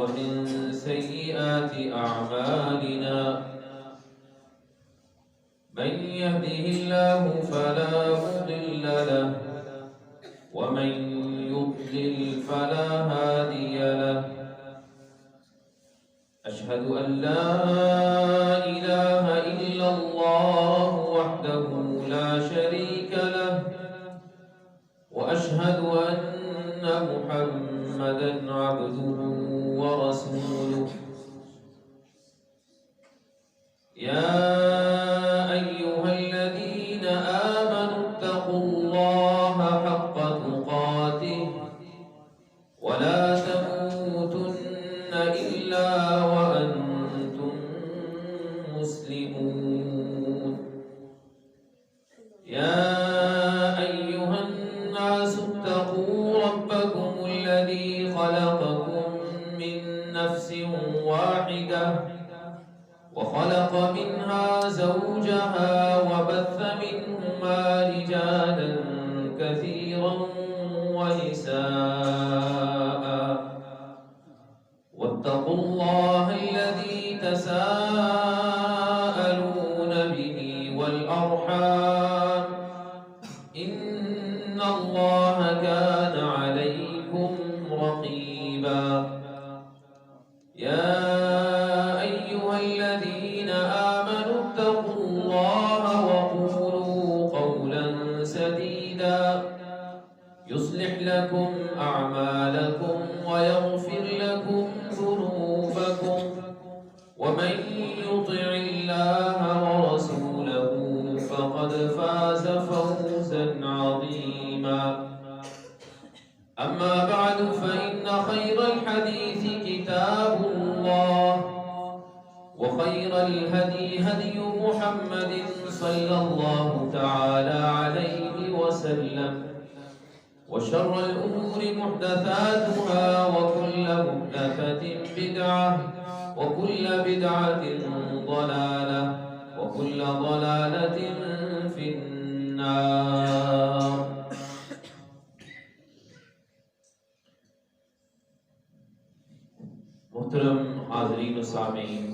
ومن سيئات أعمالنا من يهده الله فلا مضل له ومن يضلل فلا هادي له أشهد أن لا إله إلا الله وحده لا شريك له وأشهد أن محمدا عبده ورسوله يا أيها الذين آمنوا اتقوا الله حق تقاته ولا تموتن إلا وأنتم مسلمون يا أيها الناس اتقوا ربكم الذي خلقكم من نفس واحدة وخلق منها زوجها وبث منهما رجالا كثيرا ونساء واتقوا الله الذي تساءلون به والأرحام إن الله كان عليكم رقيبا يا أيها الذين آمنوا اتقوا الله وقولوا قولا سديدا يصلح لكم أعمالكم ويغفر لكم ذنوبكم ومن يطع الله ورسوله فقد فاز فوزا عظيما أما بعد فإن خير الحديث كتاب الله وخير الهدي هدي محمد صلى الله تعالى عليه وسلم وشر الأمور محدثاتها وكل محدثة بدعة وكل بدعة ضلالة وكل ضلالة في النار. محترم حاضرین و سامعین،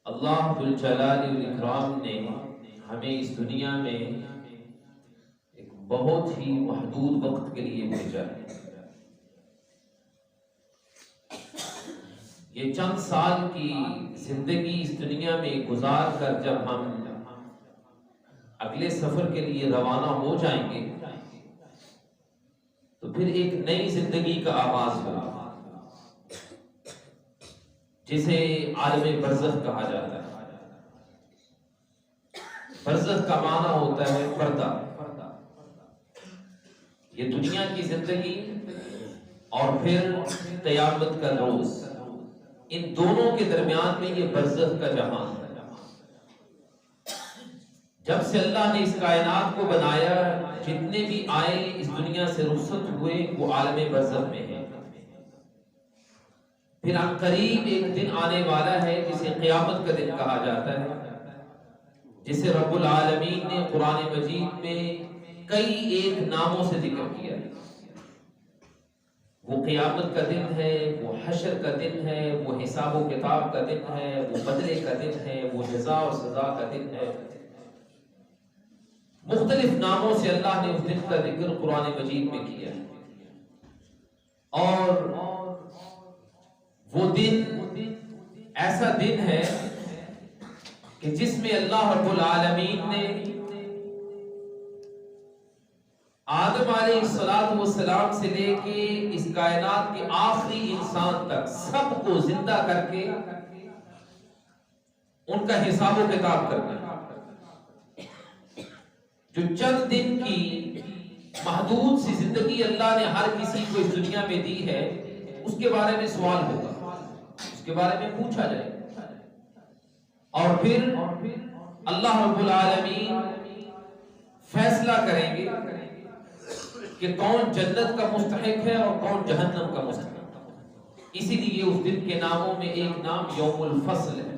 اللہ ذو الجلال والاکرام نے ہمیں اس دنیا میں ایک بہت ہی محدود وقت کے لیے بھیجا ہے. یہ چند سال کی زندگی اس دنیا میں گزار کر جب ہم اگلے سفر کے لیے روانہ ہو جائیں گے تو پھر ایک نئی زندگی کا آغاز ہوگا جسے عالم برزخ کہا جاتا ہے. برزخ کا معنی ہوتا ہے پردہ. یہ دنیا کی زندگی اور پھر قیامت کا روز، ان دونوں کے درمیان میں یہ برزخ کا جہان ہے. جب سے اللہ نے اس کائنات کو بنایا، جتنے بھی آئے اس دنیا سے رخصت ہوئے وہ عالم برزخ میں ہیں. پھر عن قریب ایک دن آنے والا ہے جسے قیامت کا دن کہا جاتا ہے، جسے رب العالمین نے قرآن مجید میں کئی ایک ناموں سے ذکر کیا ہے. وہ قیامت کا دن ہے، وہ حشر کا دن ہے، وہ حساب و کتاب کا دن ہے، وہ بدلے کا دن ہے، وہ جزا و سزا کا دن ہے. مختلف ناموں سے اللہ نے اس دن کا ذکر قرآن مجید میں کیا ہے. اور وہ دن ایسا دن ہے کہ جس میں اللہ رب العالمین نے آدم علیہ السلام سے لے کے اس کائنات کے آخری انسان تک سب کو زندہ کر کے ان کا حساب و کتاب کرنا ہے. جو چند دن کی محدود سی زندگی اللہ نے ہر کسی کو اس دنیا میں دی ہے، اس کے بارے میں سوال ہوگا، اس کے بارے میں پوچھا جائے. اور پھر اللہ رب العالمین فیصلہ کریں گے کہ کون جنت کا مستحق ہے اور کون جہنم کا مستحق ہے. اسی لیے اس دن کے ناموں میں ایک نام یوم الفصل ہے،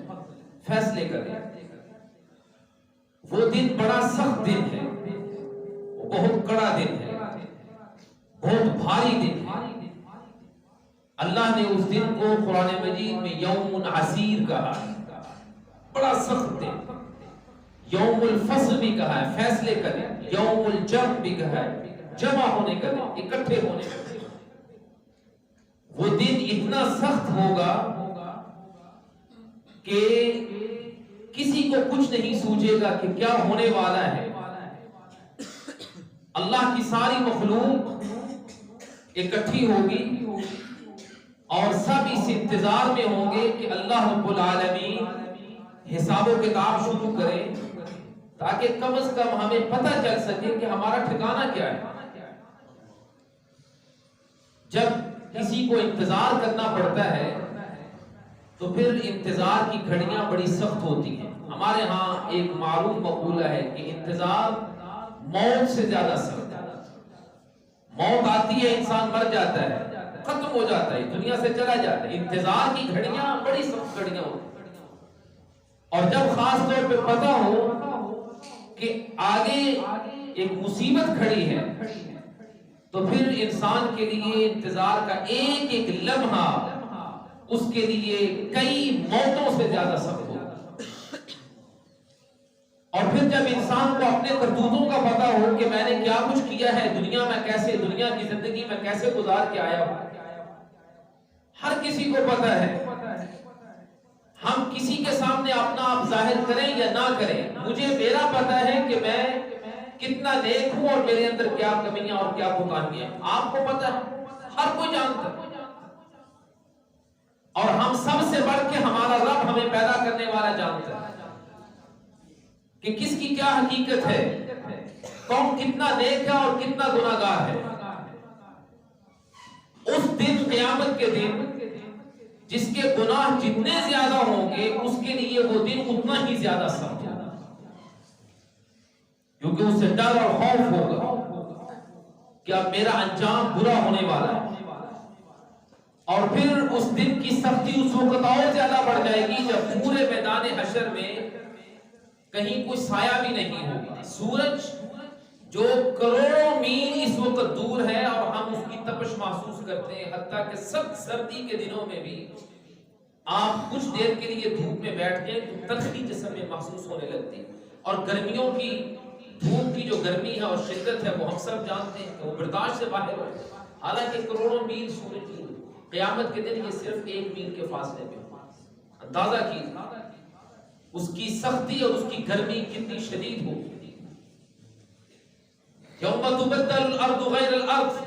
فیصلے کا دن. وہ دن بڑا سخت دن ہے، وہ بہت کڑا دن ہے، بہت بھاری دن ہے. اللہ نے اس دن کو قرآن مجید میں یوم عسیر کہا ہے، بڑا سخت دن. یوم الفصل بھی کہا ہے، فیصلے کا دن. یوم الجمع بھی کہا ہے، جمع ہونے کا دن، اکٹھے ہونے کا دن. وہ دن اتنا سخت ہوگا کہ کسی کو کچھ نہیں سوچے گا کہ کیا ہونے والا ہے. اللہ کی ساری مخلوق اکٹھی ہوگی اور سب اس انتظار میں ہوں گے کہ اللہ رب العالمین حساب و کتاب شروع کرے، تاکہ کم از کم ہمیں پتہ چل سکے کہ ہمارا ٹھکانہ کیا ہے. جب کسی کو انتظار کرنا پڑتا ہے تو پھر انتظار کی گھڑیاں بڑی سخت ہوتی ہیں. ہمارے ہاں ایک معروف مقولہ ہے کہ انتظار موت سے زیادہ سخت ہے. موت آتی ہے، انسان مر جاتا ہے، ختم ہو جاتا ہے، دنیا سے چلا جاتا ہے. انتظار کی گھڑیاں بڑی سخت گھڑیاں ہوتی ہیں. اور جب خاص طور پہ پتہ ہو کہ آگے ایک مصیبت کھڑی ہے تو پھر انسان کے لیے انتظار کا ایک ایک لمحہ اس کے لیے کئی موتوں سے زیادہ سخت ہوگا. اور پھر جب انسان کو اپنے کرتوتوں کا پتہ ہو کہ میں نے کیا کچھ کیا ہے دنیا میں، کیسے دنیا کی زندگی میں کیسے گزار کے آیا ہوں، ہر کسی کو پتہ ہے. ہم کسی کے سامنے اپنا آپ ظاہر کریں یا نہ کریں، مجھے میرا پتہ ہے کہ میں کتنا نیک ہوں اور میرے اندر کیا کمیاں اور کیا کوتاہیاں ہیں. آپ کو پتہ ہے، ہر کوئی جانتا ہے. اور ہم سب سے بڑھ کے ہمارا رب ہمیں پیدا کرنے والا جانتا ہے کہ کس کی کیا حقیقت ہے، کون کتنا نیک ہے اور کتنا گناہگار ہے. اس دن، قیامت کے دن، جس کے گناہ جتنے زیادہ ہوں گے اس کے لیے وہ دن اتنا ہی زیادہ سخت ہوگا، کیونکہ اس سے ڈر اور خوف ہوگا کہ اب میرا انجام برا ہونے والا ہے. اور پھر اس دن کی سختی اس وقت اور زیادہ بڑھ جائے گی جب پورے میدان حشر میں کہیں کوئی سایہ بھی نہیں ہوگا. سورج جو کروڑوں میل اس وقت دور ہے اور ہم اس کی تپش محسوس کرتے ہیں، حتیٰ کہ سخت سردی کے دنوں میں بھی آپ کچھ دیر کے لیے دھوپ میں بیٹھ جائیں تو تلخی جسم میں محسوس ہونے لگتی ہے. اور گرمیوں کی دھوپ کی جو گرمی ہے اور شدت ہے وہ ہم سب جانتے ہیں کہ وہ برداشت سے باہر ہو. حالانکہ کروڑوں میل سورج کی، قیامت کے دن یہ صرف 1 میل کے فاصلے پہ. اندازہ کیجیے اس کی سختی اور اس کی گرمی کتنی شدید ہوگی. یوم تبدل الارض غیر الارض،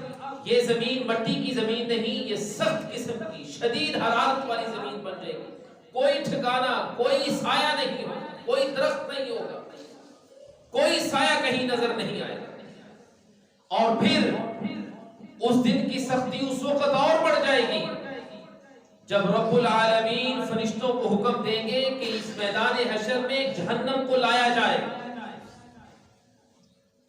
یہ زمین مٹی کی زمین نہیں، یہ سخت قسم کی شدید حرارت والی زمین بن جائے گی. کوئی ٹھکانہ، کوئی سایہ نہیں ہوگا، کوئی درخت نہیں ہوگا، کوئی سایہ کہیں نظر نہیں آئے گا. اور پھر اس دن کی سختی اس وقت اور بڑھ جائے گی جب رب العالمین فرشتوں کو حکم دیں گے کہ اس میدان حشر میں جہنم کو لایا جائے.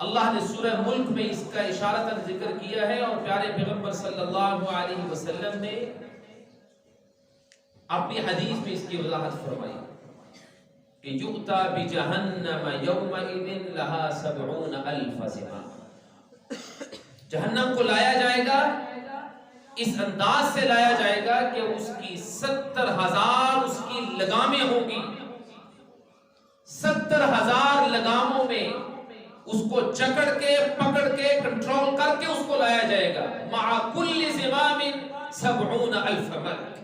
اللہ نے سورہ ملک میں اس کا اشارتاً ذکر کیا ہے اور پیارے پیغمبر صلی اللہ علیہ وسلم نے اپنی حدیث میں اس کی وضاحت فرمائی کہ یؤتی بجہنم یومئذ لہا 70,000 زمام. جہنم کو لایا جائے گا، اس انداز سے لایا جائے گا کہ اس کی 70,000 اس کی لگامیں ہوں گی. 70,000 لگاموں میں اس کو جکڑ کے، پکڑ کے، کنٹرول کر کے اس کو لایا جائے گا. مع کل زمام 70,000 ملک،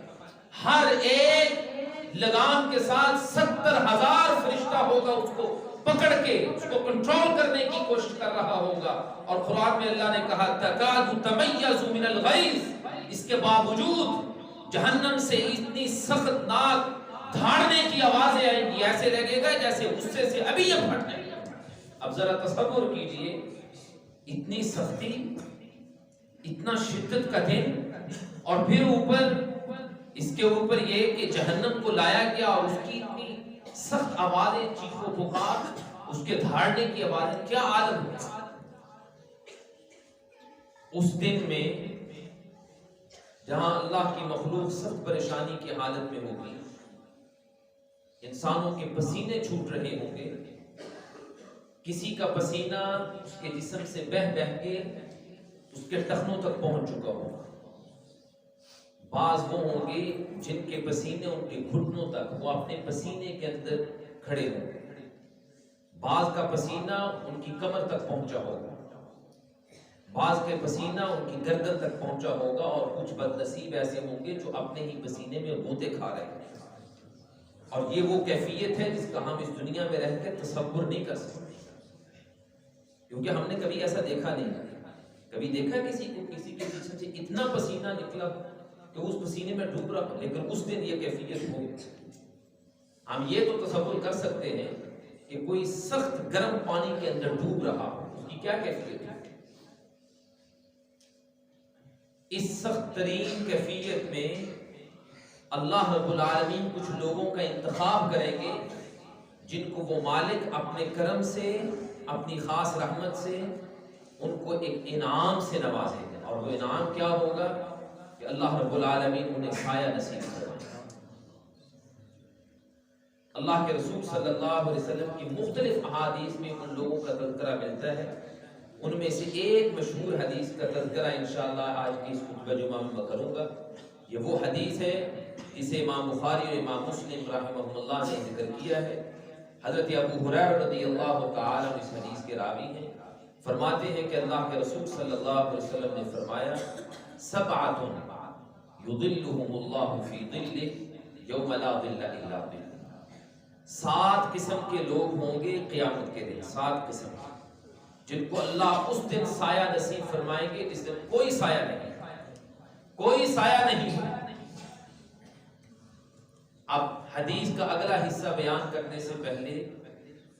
ہر ایک لگام کے ساتھ 70,000 فرشتہ ہوگا اس کو پکڑ کے، اس کو کنٹرول کرنے کی کوشش کر رہا ہوگا. اور قرآن میں اللہ نے کہا تکاد تمیز من الغیظ، اس کے باوجود جہنم سے اتنی سخت ناک دھاڑنے کی آوازیں آئیں گی، ایسے لگے گا جیسے غصے سے ابھی یہ پھٹ جائے گا. اب ذرا تصور کیجئے، اتنی سختی، اتنا شدت کا دن، اور پھر اوپر اس کے اوپر یہ کہ جہنم کو لایا گیا اور اس کی اتنی سخت آوازیں، چیخ و پکار، اس کے دھاڑنے کی آوازیں، کیا عالم ہے. اس دن میں جہاں اللہ کی مخلوق سخت پریشانی کی حالت میں ہوگی، انسانوں کے پسینے چھوٹ رہے ہوں گے، کسی کا پسینہ اس کے جسم سے بہہ بہہ کے اس کے ٹخنوں تک پہنچ چکا ہوگا، بعض وہ ہوں گے جن کے پسینے ان کے گھٹنوں تک، وہ اپنے پسینے کے اندر کھڑے ہوں گے، بعض کا پسینہ ان کی کمر تک پہنچا ہوگا، بعض کے پسینہ ان کی گردن تک پہنچا ہوگا، اور کچھ بد نصیب ایسے ہوں گے جو اپنے ہی پسینے میں غوطے کھا رہے ہیں۔ اور یہ وہ کیفیت ہے جس کا ہم اس دنیا میں رہ کے تصور نہیں کر سکتے، کیونکہ ہم نے کبھی ایسا دیکھا نہیں۔ کبھی دیکھا کسی کو کسی کے پیچھے سے اتنا پسینہ نکلا کہ اس پسینے میں ڈوب رہا، لیکن اس دن یہ کیفیت ہو۔ ہم یہ تو تصور کر سکتے ہیں کہ کوئی سخت گرم پانی کے اندر ڈوب رہا، اس کی کیا کیفیت ہے۔ اس سخت ترین کیفیت میں اللہ رب العالمین کچھ لوگوں کا انتخاب کریں گے جن کو وہ مالک اپنے کرم سے، اپنی خاص رحمت سے ان کو ایک انعام سے نوازے گا، اور وہ انعام کیا ہوگا کہ اللہ رب العالمین انہیں سایہ نصیب کرے۔ اللہ کے رسول صلی اللہ علیہ وسلم کی مختلف احادیث میں ان لوگوں کا تذکرہ ملتا ہے۔ ان میں سے ایک مشہور حدیث کا تذکرہ انشاءاللہ آج کی اس خطبہ جمعہ میں کروں گا۔ یہ وہ حدیث ہے جسے امام بخاری اور امام مسلم رحمہ اللہ نے ذکر کیا ہے۔ حضرت ابو ہریرہ رضی اللہ تعالی عنہ اس حدیث کے راوی ہیں، فرماتے ہیں کہ اللہ کے رسول صلی اللہ علیہ وسلم نے فرمایا، سبعۃ یظلھم اللہ فی ظلہ یوم لا ظل الا ظلہ۔ 7 قسم کے لوگ ہوں گے قیامت کے دن، 7 قسم جن کو اللہ اس دن سایہ نصیب فرمائیں گے جس دن کوئی سایہ نہیں، کوئی سایہ نہیں۔ اب حدیث کا اگلا حصہ بیان کرنے سے پہلے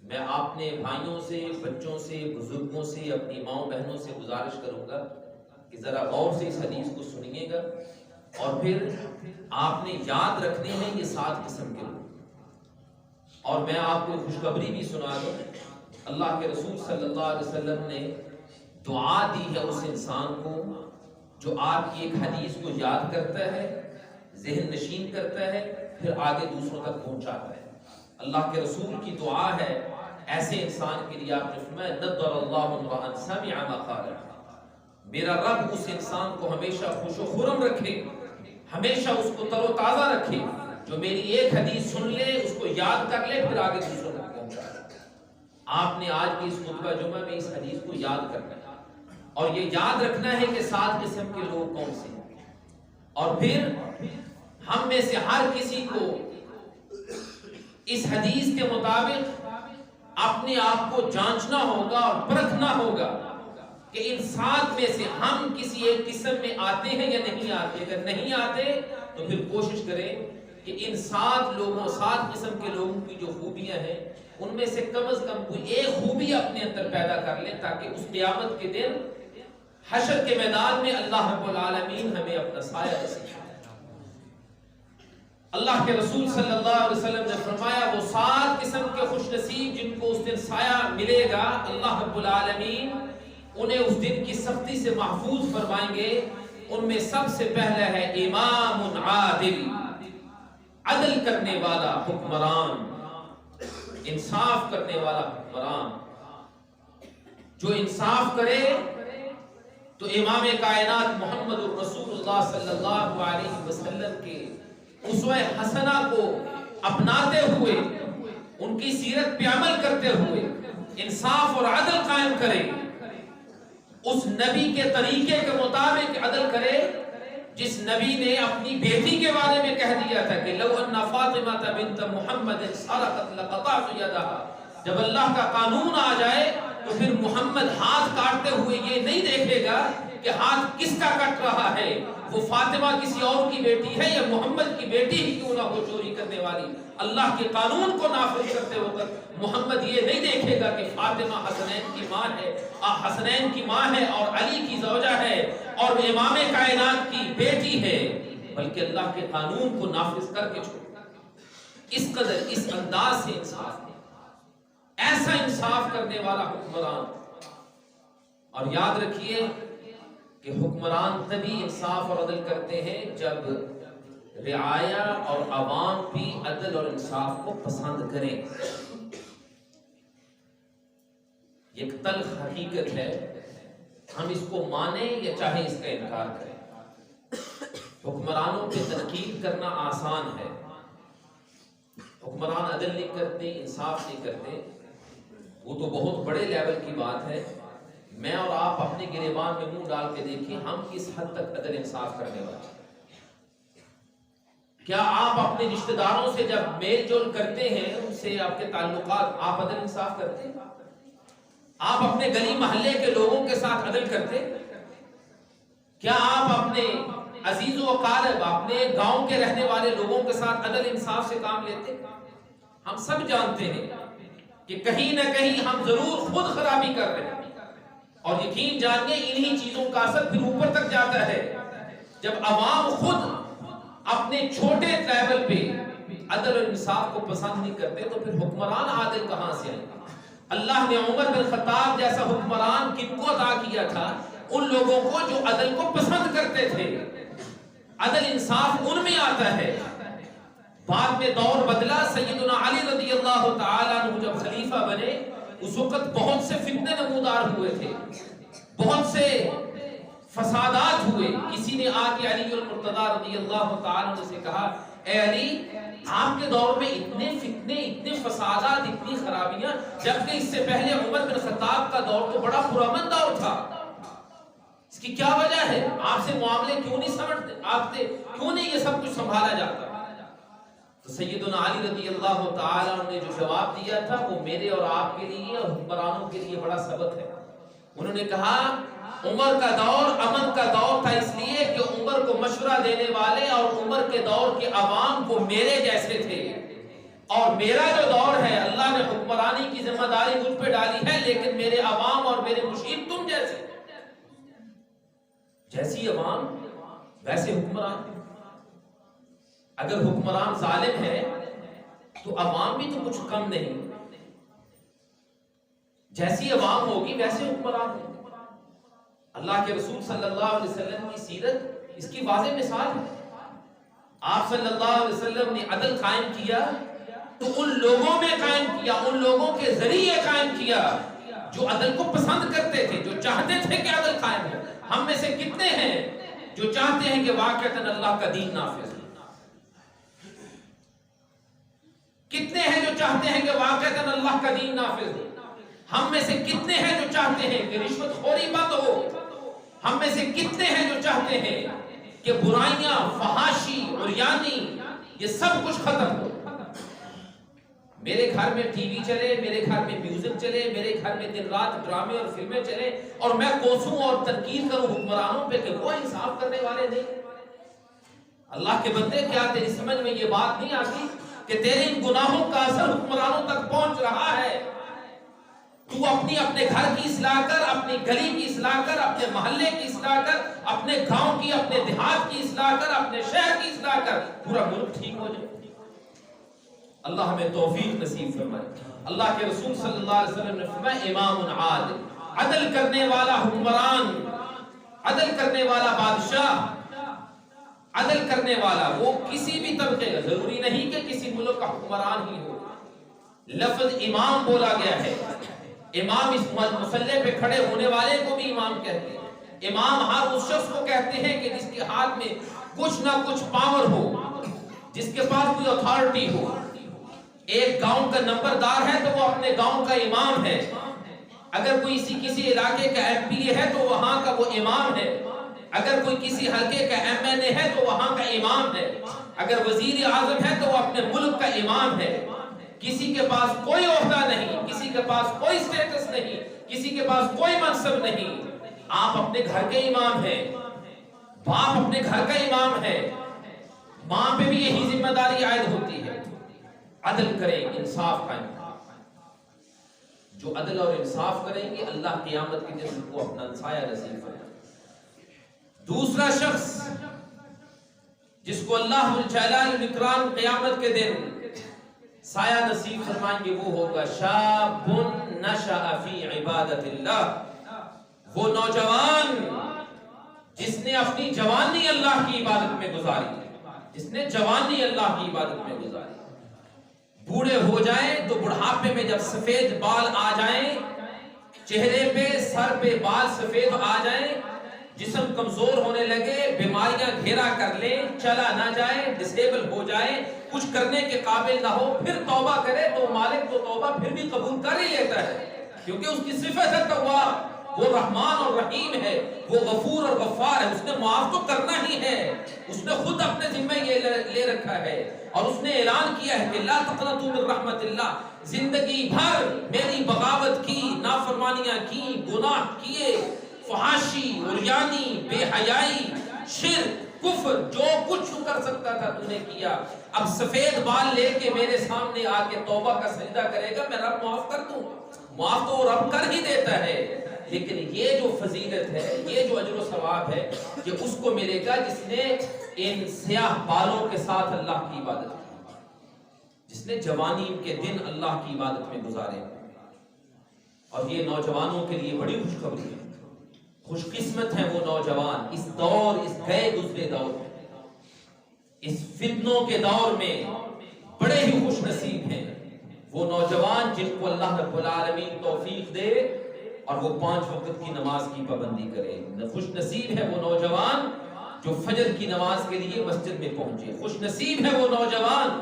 میں اپنے بھائیوں سے، بچوں سے، بزرگوں سے، اپنی ماؤں بہنوں سے گزارش کروں گا کہ ذرا غور سے اس حدیث کو سنیے گا، اور پھر آپ نے یاد رکھنے ہیں یہ 7 قسم کے لوگ۔ اور میں آپ کو خوشخبری بھی سنا دوں، اللہ کے رسول صلی اللہ علیہ وسلم نے دعا دی ہے اس انسان کو جو آپ کی ایک حدیث کو یاد کرتا ہے، ذہن نشین کرتا ہے، پھر آگے دوسروں تک پہنچاتا ہے۔ اللہ کے رسول کی دعا ہے ایسے انسان کے لیے، آپ نے فرمایا نضر اللہ امرأ سمع مقالہ، میرا رب اس انسان کو ہمیشہ خوش و خرم رکھے، ہمیشہ اس کو تر و تازہ رکھے جو میری ایک حدیث سن لے، اس کو یاد کر لے، پھر آگے دوسروں تک پہنچائے۔ آپ نے آج کی اس خطبہ جمعہ میں اس حدیث کو یاد کرنا ہے، اور یہ یاد رکھنا ہے کہ 7 قسم کے لوگ کون سے ہیں، اور پھر ہم میں سے ہر کسی کو اس حدیث کے مطابق اپنے آپ کو جانچنا ہوگا اور پرکھنا ہوگا کہ ان 7 میں سے ہم کسی ایک قسم میں آتے ہیں یا نہیں آتے۔ اگر نہیں آتے تو پھر کوشش کریں کہ ان 7 لوگوں، 7 قسم کے لوگوں کی جو خوبیاں ہیں ان میں سے کم از کم کوئی ایک خوبی اپنے اندر پیدا کر لیں، تاکہ اس قیامت کے دن حشر کے میدان میں اللہ رب العالمین ہمیں اپنا سایہ نصیب کرے۔ اللہ کے رسول صلی اللہ علیہ وسلم نے فرمایا وہ 7 قسم کے خوش نصیب جن کو اس دن سایہ ملے گا، اللہ رب العالمین انہیں اس دن کی سختی سے محفوظ فرمائیں گے۔ ان میں سب سے پہلا ہے امام عادل، عدل کرنے والا حکمران، انصاف کرنے والا حکمران۔ جو انصاف کرے تو امام کائنات محمد الرسول اللہ صلی اللہ علیہ وسلم کے اسوہ حسنہ کو اپناتے ہوئے، ان کی سیرت پہ عمل کرتے ہوئے انصاف اور عدل قائم کرے، اس نبی کے طریقے کے مطابق عدل کرے جس نبی نے اپنی بیٹی کے بارے میں کہہ دیا تھا کہ لو ان فاطمہ بنت محمد سرقت لقطعت یدها۔ جب اللہ کا قانون آ جائے تو پھر محمد ہاتھ کاٹتے ہوئے یہ نہیں دیکھے گا کہ ہاتھ کس کا کٹ رہا ہے، وہ فاطمہ کسی اور کی بیٹی ہے یا محمد کی بیٹی ہی کیوں نہ ہو چوری کرنے والی۔ اللہ کے قانون کو نافذ کرتے وقت محمد یہ نہیں دیکھے گا کہ فاطمہ حسنین کی ماں ہے، حسنین کی ماں ہے اور علی کی زوجہ ہے اور امام کائنات کی بیٹی ہے، بلکہ اللہ کے قانون کو نافذ کر کے چھوڑا۔ اس قدر، اس انداز سے انصاف، ایسا انصاف کرنے والا حکمران۔ اور یاد رکھیے کہ حکمران تبھی انصاف اور عدل کرتے ہیں جب رعایا اور عوام بھی عدل اور انصاف کو پسند کریں۔ ایک تلخ حقیقت ہے، ہم اس کو مانیں یا چاہے اس کا انکار کریں۔ حکمرانوں پہ تنقید کرنا آسان ہے، حکمران عدل نہیں کرتے، انصاف نہیں کرتے، وہ تو بہت بڑے لیول کی بات ہے۔ میں اور آپ اپنے گریبان میں منہ ڈال کے دیکھیں، ہم کس حد تک عدل انصاف کرنے والے ہیں۔ کیا آپ اپنے رشتہ داروں سے جب میل جول کرتے ہیں، ان سے آپ کے تعلقات، آپ عدل انصاف کرتے ہیں؟ آپ اپنے گلی محلے کے لوگوں کے ساتھ عدل کرتے ہیں؟ کیا آپ اپنے عزیز و اقارب، اپنے گاؤں کے رہنے والے لوگوں کے ساتھ عدل انصاف سے کام لیتے ہیں؟ ہم سب جانتے ہیں کہ کہیں نہ کہیں ہم ضرور خود خرابی کر رہے ہیں، اور یقین جانیے انہی چیزوں کا اثر پھر اوپر تک جاتا ہے۔ جب عوام خود اپنے چھوٹے لیول پہ عدل اور انصاف کو پسند نہیں کرتے تو پھر حکمران عادل کہاں سے آئیں گے؟ اللہ نے عمر بن خطاب جیسا حکمران کن کو عطا کیا تھا؟ ان لوگوں کو جو عدل کو پسند کرتے تھے۔ عدل انصاف ان میں آتا ہے۔ بعد میں دور بدلا، سیدنا علی رضی اللہ تعالیٰ عنہ جب خلیفہ بنے، اس وقت بہت سے فتنے نمودار ہوئے تھے، بہت سے فسادات ہوئے۔ کسی نے آ کے علی المرتضیٰ رضی اللہ تعالیٰ عنہ سے کہا، اے علی، آپ کے دور میں اتنے فتنے، اتنے فسادات، اتنی خرابیاں، جبکہ اس سے پہلے عمر بن خطاب کا دور تو بڑا پرامن دور تھا، اس کی کیا وجہ ہے؟ آپ سے معاملے کیوں نہیں سمجھتے؟ آپ سے کیوں نہیں یہ سب کچھ سنبھالا جاتا؟ تو سیدنا علی رضی اللہ تعالیٰ عنہ نے جو جواب دیا تھا وہ میرے اور آپ کے لیے اور حکمرانوں کے لیے بڑا سبق ہے۔ انہوں نے کہا، عمر کا دور امن کا دور تھا، اس لیے کہ عمر کو مشورہ دینے والے اور عمر کے دور کے عوام کو میرے جیسے تھے، اور میرا جو دور ہے اللہ نے حکمرانی کی ذمہ داری مجھ پہ ڈالی ہے، لیکن میرے عوام اور میرے مشیر تم جیسے، جیسی عوام ویسے حکمران۔ اگر حکمران ظالم ہے تو عوام بھی تو کچھ کم نہیں، جیسی عوام ہوگی ویسے حکمران ہے۔ اللہ کے رسول صلی اللہ علیہ وسلم کی سیرت اس کی واضح مثال ہے۔ آپ صلی اللہ علیہ وسلم نے عدل قائم کیا تو ان لوگوں میں قائم کیا، ان لوگوں کے ذریعے قائم کیا جو عدل کو پسند کرتے تھے، جو چاہتے تھے کہ عدل قائم ہو۔ ہم میں سے کتنے ہیں جو چاہتے ہیں کہ واقعتاً اللہ کا دین نافذ ہو؟ کتنے ہیں جو چاہتے ہیں کہ واقعتاً اللہ کا دین نافذ ہو؟ ہم میں سے کتنے ہیں جو چاہتے ہیں کہ رشوت خوری بند ہو؟ ہم میں سے کتنے ہیں جو چاہتے ہیں کہ برائیاں، فحاشی، عریانی، یہ سب کچھ ختم ہو؟ میرے گھر میں ٹی وی چلے، میرے گھر میں میوزک چلے، میرے گھر میں دن رات ڈرامے اور فلمیں چلے، اور میں کوسوں اور تنقید کروں حکمرانوں پہ کہ وہ انصاف کرنے والے نہیں۔ اللہ کے بندے، کیا تیری سمجھ میں یہ بات نہیں آتی کہ تیرے ان گناہوں کا اثر حکمرانوں تک پہنچ رہا ہے؟ تو اپنے گھر کی اصلاح کر، اپنی گلی کی اصلاح کر، اپنے محلے کی اصلاح کر، اپنے گاؤں کی، اپنے دیہات کی اصلاح کر، اپنے شہر کی اصلاح کر، پورا ملک ٹھیک ہو جائے۔ اللہ ہمیں توفیق نصیب فرمائے۔ اللہ کے رسول صلی اللہ علیہ وسلم نے فرمایا، امام عادل، عدل کرنے والا حکمران، عدل کرنے والا بادشاہ، عدل کرنے والا وہ کسی بھی طبقے کا، ضروری نہیں کہ کسی ملک کا حکمران ہی ہو۔ لفظ امام بولا گیا ہے، امام اس مصلی پہ کھڑے ہونے والے کو بھی امام کہتے ہیں۔ امام ہر اس شخص کو کہتے ہیں کہ جس کے ہاتھ میں کچھ نہ کچھ پاور ہو، جس کے پاس کوئی اتھارٹی ہو۔ ایک گاؤں کا نمبردار ہے تو وہ اپنے گاؤں کا امام ہے، اگر کوئی کسی علاقے کا ایم پی اے ہے تو وہاں کا وہ امام ہے، اگر کوئی کسی حلقے کا ایم این اے ہے تو وہاں کا امام ہے، اگر وزیر اعظم ہے تو وہ اپنے ملک کا امام ہے۔ کسی کے پاس کوئی عہدہ نہیں، کسی کے پاس کوئی سٹیٹس نہیں، کسی کے پاس کوئی منصب نہیں، آپ اپنے گھر کے امام ہیں، باپ اپنے گھر کا امام ہے، ماں پہ بھی یہی ذمہ داری عائد ہوتی ہے۔ عدل کریں، انصاف قائم کریں۔ جو عدل اور انصاف کریں گے اللہ قیامت کے دن ان کو اپنا سایہ نصیب فرمائے۔ دوسرا شخص جس کو اللہ الجلال والاکرام قیامت کے دن سایہ نصیب فرمائیں گے وہ ہوگا شاب نشأ فی عبادت اللہ، وہ نوجوان جس نے اپنی جوانی اللہ کی عبادت میں گزاری، جس نے جوانی اللہ کی عبادت میں گزاری۔ بوڑھے ہو جائیں تو بڑھاپے میں جب سفید بال آ جائیں، چہرے پہ، سر پہ بال سفید آ جائیں، جسم کمزور ہونے لگے، بیماریاں گھیرا کر لیں، چلا نہ جائے، ڈسیبل ہو جائے، کچھ کرنے کے قابل نہ ہو، پھر توبہ کرے تو مالک تو توبہ پھر بھی قبول کر ہی لیتا ہے، کیونکہ اس کی صفت ہے تواب، وہ رحمان اور رحیم ہے، وہ غفور اور غفار ہے، اس نے معاف تو کرنا ہی ہے، اس نے خود اپنے ذمہ یہ لے رکھا ہے، اور اس نے اعلان کیا ہے کہ لا تقنطوا من رحمت اللہ، زندگی بھر میری بغاوت کی، نافرمانیاں کی، گناہ کیے، فحاشی، عریانی، بے حیائی، شرک، کفر، جو کچھ کر سکتا تھا تو نے کیا، اب سفید بال لے کے میرے سامنے آ کے توبہ کا سجدہ کرے گا، میں رب معاف کر دوں گا، معاف تو رب کر ہی دیتا ہے، لیکن یہ جو فضیلت ہے، یہ جو اجر و ثواب ہے، یہ اس کو ملے گا جس نے ان سیاہ بالوں کے ساتھ اللہ کی عبادت کی، جس نے جوانی کے دن اللہ کی عبادت میں گزارے، اور یہ نوجوانوں کے لیے بڑی خوشخبری ہے، خوش قسمت ہیں وہ نوجوان اس دور، اس گئے گزرے دور میں، اس فتنوں کے دور میں بڑے ہی خوش نصیب ہیں وہ نوجوان جن کو اللہ رب العالمین توفیق دے اور وہ 5 وقت کی نماز کی پابندی کرے، خوش نصیب ہے وہ نوجوان جو فجر کی نماز کے لیے مسجد میں پہنچے، خوش نصیب ہے وہ نوجوان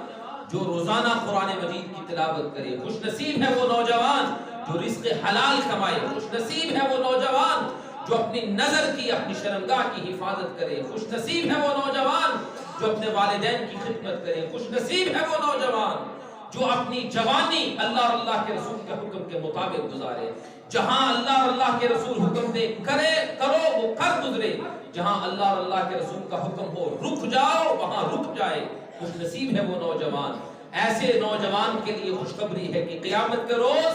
جو روزانہ قرآن مجید کی تلاوت کرے، خوش نصیب ہے وہ نوجوان جو رزق حلال کمائے، خوش نصیب ہے وہ نوجوان جو اپنی نظر کی، اپنی شرمگاہ کی حفاظت کرے، خوش نصیب ہے وہ نوجوان جو اپنے والدین کی خدمت کرے، خوش نصیب ہے وہ نوجوان جو اپنی جوانی اللہ اور اللہ کے رسول کے حکم کے مطابق گزارے، جہاں اللہ اور اللہ کے رسول حکم دے کرو وہ کر گزرے، جہاں اللہ اور اللہ کے رسول کا حکم ہو رک جاؤ وہاں رک جائے، خوش نصیب ہے وہ نوجوان۔ ایسے نوجوان کے لیے خوشخبری ہے کہ قیامت کے روز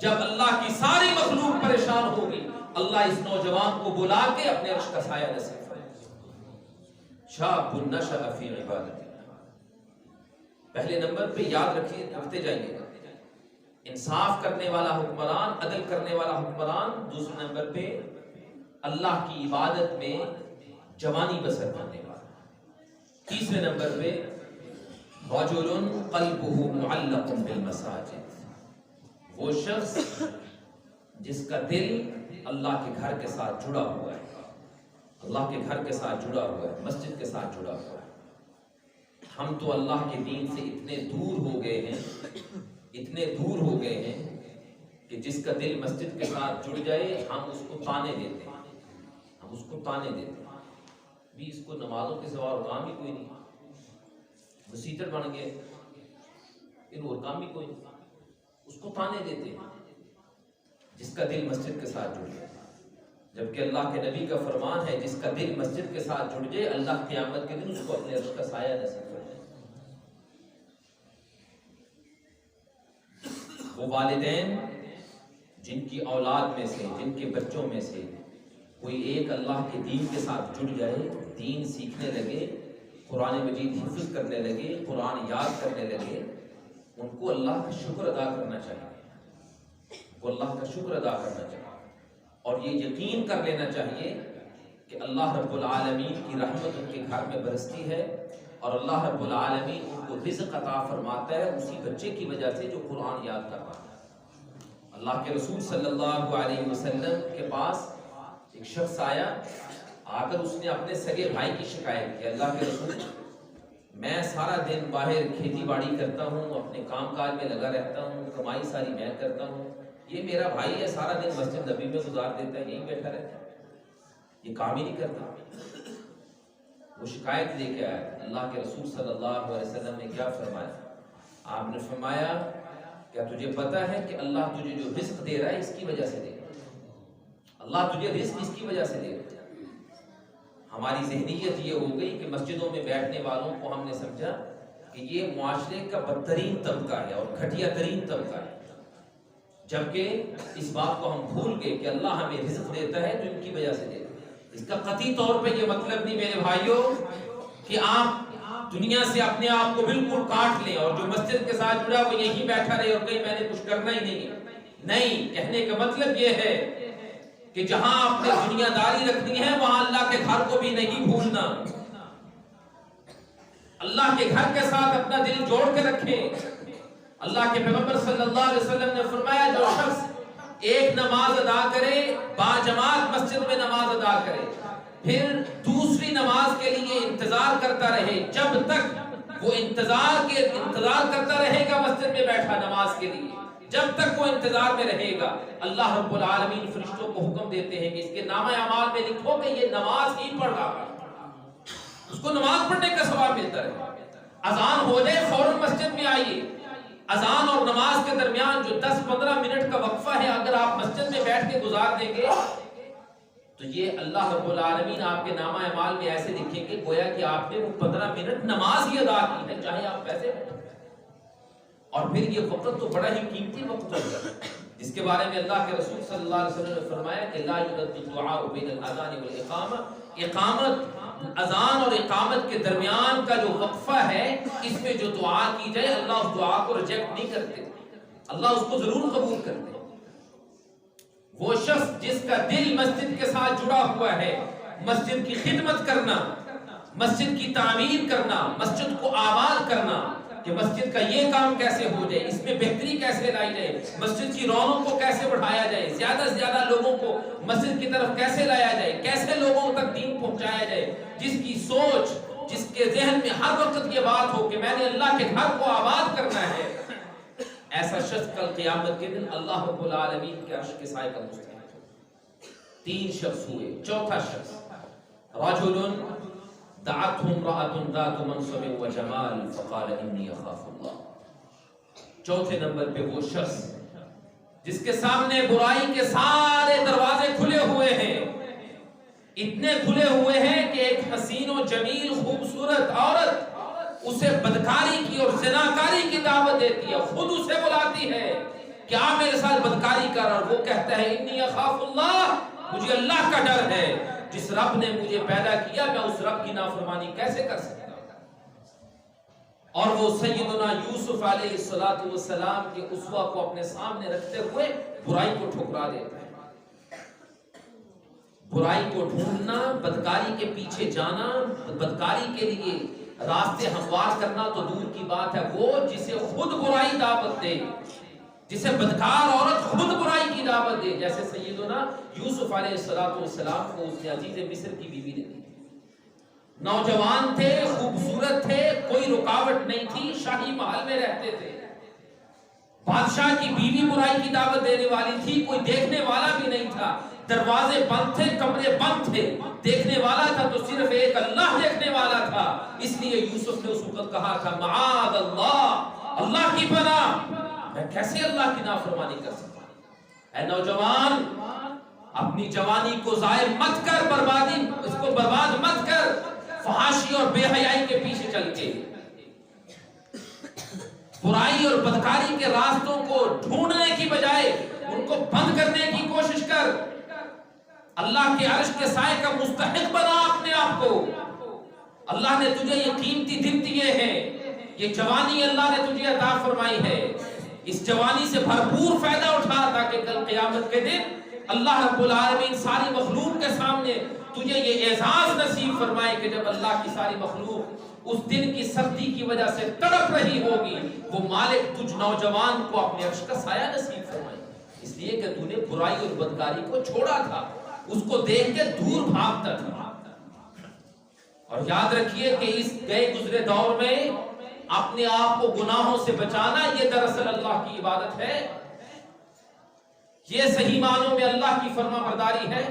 جب اللہ کی ساری مخلوق پریشان ہوگی، اللہ اس نوجوان کو بلا کے اپنے عرش کا سایہ نصیب کرے گا۔ شاب نشأ فی عبادت اللہ، پہلے نمبر پہ یاد رکھتے جائیے گا، انصاف کرنے والا حکمران، عدل کرنے والا حکمران، دوسرے نمبر پہ اللہ کی عبادت میں جوانی بسر کرنے والا، تیسرے نمبر پہ رجل قلبه معلق بالمساجد، وہ شخص جس کا دل اللہ کے گھر کے ساتھ جڑا ہوا ہے، اللہ کے گھر کے ساتھ جڑا ہوا ہے، مسجد کے ساتھ جڑا ہوا ہے۔ ہم تو اللہ کے دین سے اتنے دور ہو گئے ہیں، اتنے دور ہو گئے ہیں کہ جس کا دل مسجد کے ساتھ جڑ جائے ہم اس کو تانے دیتے ہیں، ہم اس کو تانے دیتے ہیں، بھی اس کو نمازوں کے سوا اور کام ہی کوئی نہیں، مسیطر بن گئے، ان اور کام بھی کوئی نہیں، اس کو تانے دیتے ہیں جس کا دل مسجد کے ساتھ جڑ جائے، جبکہ اللہ کے نبی کا فرمان ہے جس کا دل مسجد کے ساتھ جڑ جائے اللہ قیامت کے دن اس کو اپنے عرش کا سایہ نصیب کرے۔ وہ والدین جن کی اولاد میں سے، جن کے بچوں میں سے کوئی ایک اللہ کے دین کے ساتھ جڑ جائے، دین سیکھنے لگے، قرآن مجید حفظ کرنے لگے، قرآن یاد کرنے لگے، ان کو اللہ کا شکر ادا کرنا چاہیے، وہ اللہ کا شکر ادا کرنا چاہیے، اور یہ یقین کر لینا چاہیے کہ اللہ رب العالمین کی رحمت ان کے گھر میں برستی ہے، اور اللہ رب العالمین ان کو رزق عطا فرماتا ہے اسی بچے کی وجہ سے جو قرآن یاد کر رہا ہے۔ اللہ کے رسول صلی اللہ علیہ وسلم کے پاس ایک شخص آیا، آ کر اس نے اپنے سگے بھائی کی شکایت کی، اللہ کے رسول میں سارا دن باہر کھیتی باڑی کرتا ہوں، اپنے کام کاج میں لگا رہتا ہوں، کمائی ساری میں کرتا ہوں، یہ میرا بھائی ہے سارا دن مسجد نبی میں گزار دیتا ہے، یہیں بیٹھا رہتا ہے، یہ کام ہی نہیں کرتا۔ وہ شکایت لے کے آیا، اللہ کے رسول صلی اللہ علیہ وسلم نے کیا فرمایا؟ آپ نے فرمایا کیا تجھے پتا ہے کہ اللہ تجھے جو رزق دے رہا ہے اس کی وجہ سے دے رہا ہے، اللہ تجھے رزق اس کی وجہ سے دے رہا ہے۔ ہماری ذہنیت یہ ہو گئی کہ مسجدوں میں بیٹھنے والوں کو ہم نے سمجھا کہ یہ معاشرے کا بدترین طبقہ ہے اور گھٹیا ترین طبقہ ہے، جبکہ اس بات کو ہم بھول گئے کہ اللہ ہمیں رزق دیتا ہے جو ان کی وجہ سے دیتا ہے۔ اس کا قطعی طور پہ یہ مطلب نہیں میرے بھائیوں کہ آپ دنیا سے اپنے آپ کو بالکل کاٹ لیں اور جو مسجد کے ساتھ جڑا وہ یہیں بیٹھا رہے اور کہیں میں نے کچھ کرنا ہی نہیں۔ کہنے کا مطلب یہ ہے کہ جہاں آپ نے دنیا داری رکھنی ہے وہاں اللہ کے گھر کو بھی نہیں بھولنا، اللہ کے گھر کے ساتھ اپنا دل جوڑ کے رکھیں۔ اللہ کے پیغمبر صلی اللہ علیہ وسلم نے فرمایا جو شخص ایک نماز ادا کرے، با جماعت مسجد میں نماز ادا کرے، پھر دوسری نماز کے لیے انتظار کرتا رہے جب تک وہ انتظار کرتا رہے گا مسجد میں بیٹھا نماز کے لیے، جب تک وہ انتظار میں رہے گا اللہ رب العالمین فرشتوں کو حکم دیتے ہیں کہ اس کے نامہ اعمال میں لکھو کہ یہ نماز ہی پڑھ رہا ہے، اس کو نماز پڑھنے کا ثواب ملتا رہے۔ اذان ہو جائے فوراً مسجد میں آئیے، اذان اور نماز کے درمیان جو 10-15 منٹ کا وقفہ ہے اگر آپ مسجد میں بیٹھ کے گزار دیں گے تو یہ اللہ رب العالمین آپ کے نامہ اعمال میں ایسے لکھیں گے گویا کہ آپ نے وہ 15 منٹ نماز ہی ادا کی ہے، چاہے آپ پیسے بیٹھے۔ اور پھر یہ وقت تو بڑا ہی قیمتی وقت ہے جس کے بارے میں اللہ کے رسول صلی اللہ علیہ وسلم نے فرمایا کہ لا يرد الدعاء بین الاذان والاقامہ، اقامت اذان اور اقامت کے درمیان کا جو وقفہ ہے اس میں جو دعا کی جائے اللہ اس دعا کو ریجیکٹ نہیں کرتے، اللہ اس کو ضرور قبول کرتے۔ وہ شخص جس کا دل مسجد کے ساتھ جڑا ہوا ہے، مسجد کی خدمت کرنا، مسجد کی تعمیر کرنا، مسجد کو آباد کرنا کہ مسجد کا یہ کام کیسے ہو جائے، اس میں بہتری کیسے لائی جائے، مسجد کی رونق کو کیسے بڑھایا جائے، زیادہ سے زیادہ لوگوں کو مسجد کی طرف کیسے لایا جائے، کیسے لوگوں تک دین پہنچایا جائے، جس کی سوچ، جس کے ذہن میں ہر وقت یہ بات ہو کہ میں نے اللہ کے گھر کو آباد کرنا ہے، ایسا شخص کل قیامت کے دن اللہ رب العالمین کے عرش کے سائے کا مستحق ہے۔ 3 شخص ہوئے، چوتھا شخص رجل دعته امرأة ذات منصب وجمال فقال انی اخاف اللہ۔ چوتھے نمبر پہ وہ شخص جس کے سامنے برائی کے سارے دروازے کھلے ہوئے ہیں، اتنے کھلے ہوئے ہیں کہ ایک حسین و جمیل خوبصورت عورت اسے بدکاری کی اور زناکاری کی دعوت دیتی ہے، خود اسے بلاتی ہے کہ آپ میرے ساتھ بدکاری کر، اور وہ کہتا ہے انی اخاف اللہ، مجھے اللہ کا ڈر ہے، جس رب نے مجھے پیدا کیا میں اس رب کی نافرمانی کیسے کر سکتا ہوں۔ اور وہ سیدنا یوسف علیہ السلام کے اسوہ کو اپنے سامنے رکھتے ہوئے برائی کو ٹھکرا دیتا ہے۔ برائی کو ڈھونڈنا، بدکاری کے پیچھے جانا، بدکاری کے لیے راستے ہموار کرنا تو دور کی بات ہے، وہ جسے خود برائی دعوت دے، جسے بدکار عورت خود برائی کی دعوت دے، جیسے سیدنا یوسف علیہ السلام کو اس نے عزیز مصر کی بیوی نے دی۔ نوجوان تھے، خوبصورت تھے، کوئی رکاوٹ نہیں تھی، شاہی محل میں رہتے تھے، بادشاہ کی بیوی برائی کی دعوت دینے والی تھی، کوئی دیکھنے والا بھی نہیں تھا، دروازے بند تھے، کمرے بند تھے، دیکھنے والا تھا تو صرف ایک اللہ دیکھنے والا تھا، اس لیے یوسف نے اس وقت کہا تھا معاذ اللہ، اللہ کی پناہ، میں کیسے اللہ کی نافرمانی کر سکتا ہوں۔ اے نوجوان، اپنی جوانی کو ضائع مت کر، اس کو برباد مت کر فحاشی اور بے حیائی کے پیچھے چل کے، برائی اور بدکاری کے راستوں کو ڈھونڈنے کی بجائے ان کو بند کرنے کی کوشش کر، اللہ کے عرش کے سائے کا مستحق بنا اپنے آپ کو۔ اللہ نے تجھے یہ قیمتی دن دیے ہیں، یہ جوانی اللہ نے تجھے عطا فرمائی ہے، اس جوانی سے بھرپور فائدہ اٹھا تاکہ کل قیامت کے دن اللہ رب العالمین ساری مخلوق کے سامنے تجھے یہ اعزاز نصیب فرمائے کہ جب اللہ کی ساری مخلوق اس دن کی سردی کی وجہ سے تڑپ رہی ہوگی، وہ مالک تجھ نوجوان کو اپنے عرش کا سایہ نصیب فرمائے، اس لیے کہ تو نے برائی اور بدکاری کو چھوڑا تھا، اس کو دیکھ کے دور بھاگتا تھا۔ اور یاد رکھیے کہ اس گئے گزرے دور میں اپنے آپ کو گناہوں سے بچانا یہ دراصل اللہ کی عبادت ہے، یہ صحیح معنوں میں اللہ کی فرما برداری ہے۔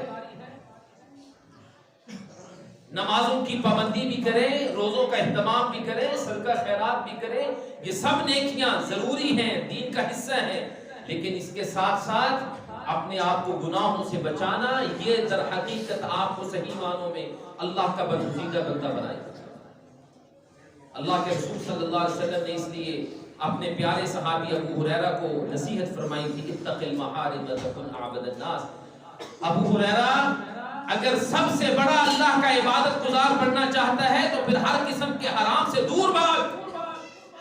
نمازوں کی پابندی بھی کرے، روزوں کا اہتمام بھی کرے، صدقہ خیرات بھی کرے، یہ سب نیکیاں ضروری ہیں، دین کا حصہ ہیں، لیکن اس کے ساتھ ساتھ اپنے آپ کو گناہوں سے بچانا یہ در حقیقت آپ کو صحیح معنوں میں اللہ کا برگزیدہ بندہ بنائے گا۔ اللہ کے رسول صلی اللہ علیہ وسلم نے اس لیے اپنے پیارے صحابی ابو ہریرہ کو نصیحت فرمائی تھی، اتق المحارم تکن اعبد الناس۔ ابو ہریرہ، اگر سب سے بڑا اللہ کا عبادت گزار بننا چاہتا ہے تو پھر ہر قسم کے حرام سے دور بھاگ،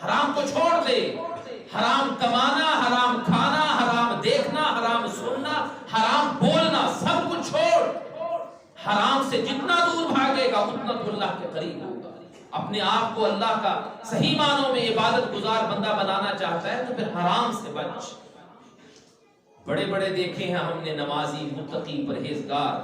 حرام کو چھوڑ دے، حرام کمانا، حرام کھانا، حرام دیکھنا، حرام سننا، حرام بولنا، سب کچھ چھوڑ، حرام سے جتنا دور بھاگے گا اتنا تو اللہ کے قریب ہوگا۔ اپنے آپ کو اللہ کا صحیح معنوں میں عبادت گزار بندہ بنانا چاہتا ہے تو پھر حرام سے بچ۔ بڑے بڑے دیکھے ہیں ہم نے نمازی، متقی، پرہیزگار،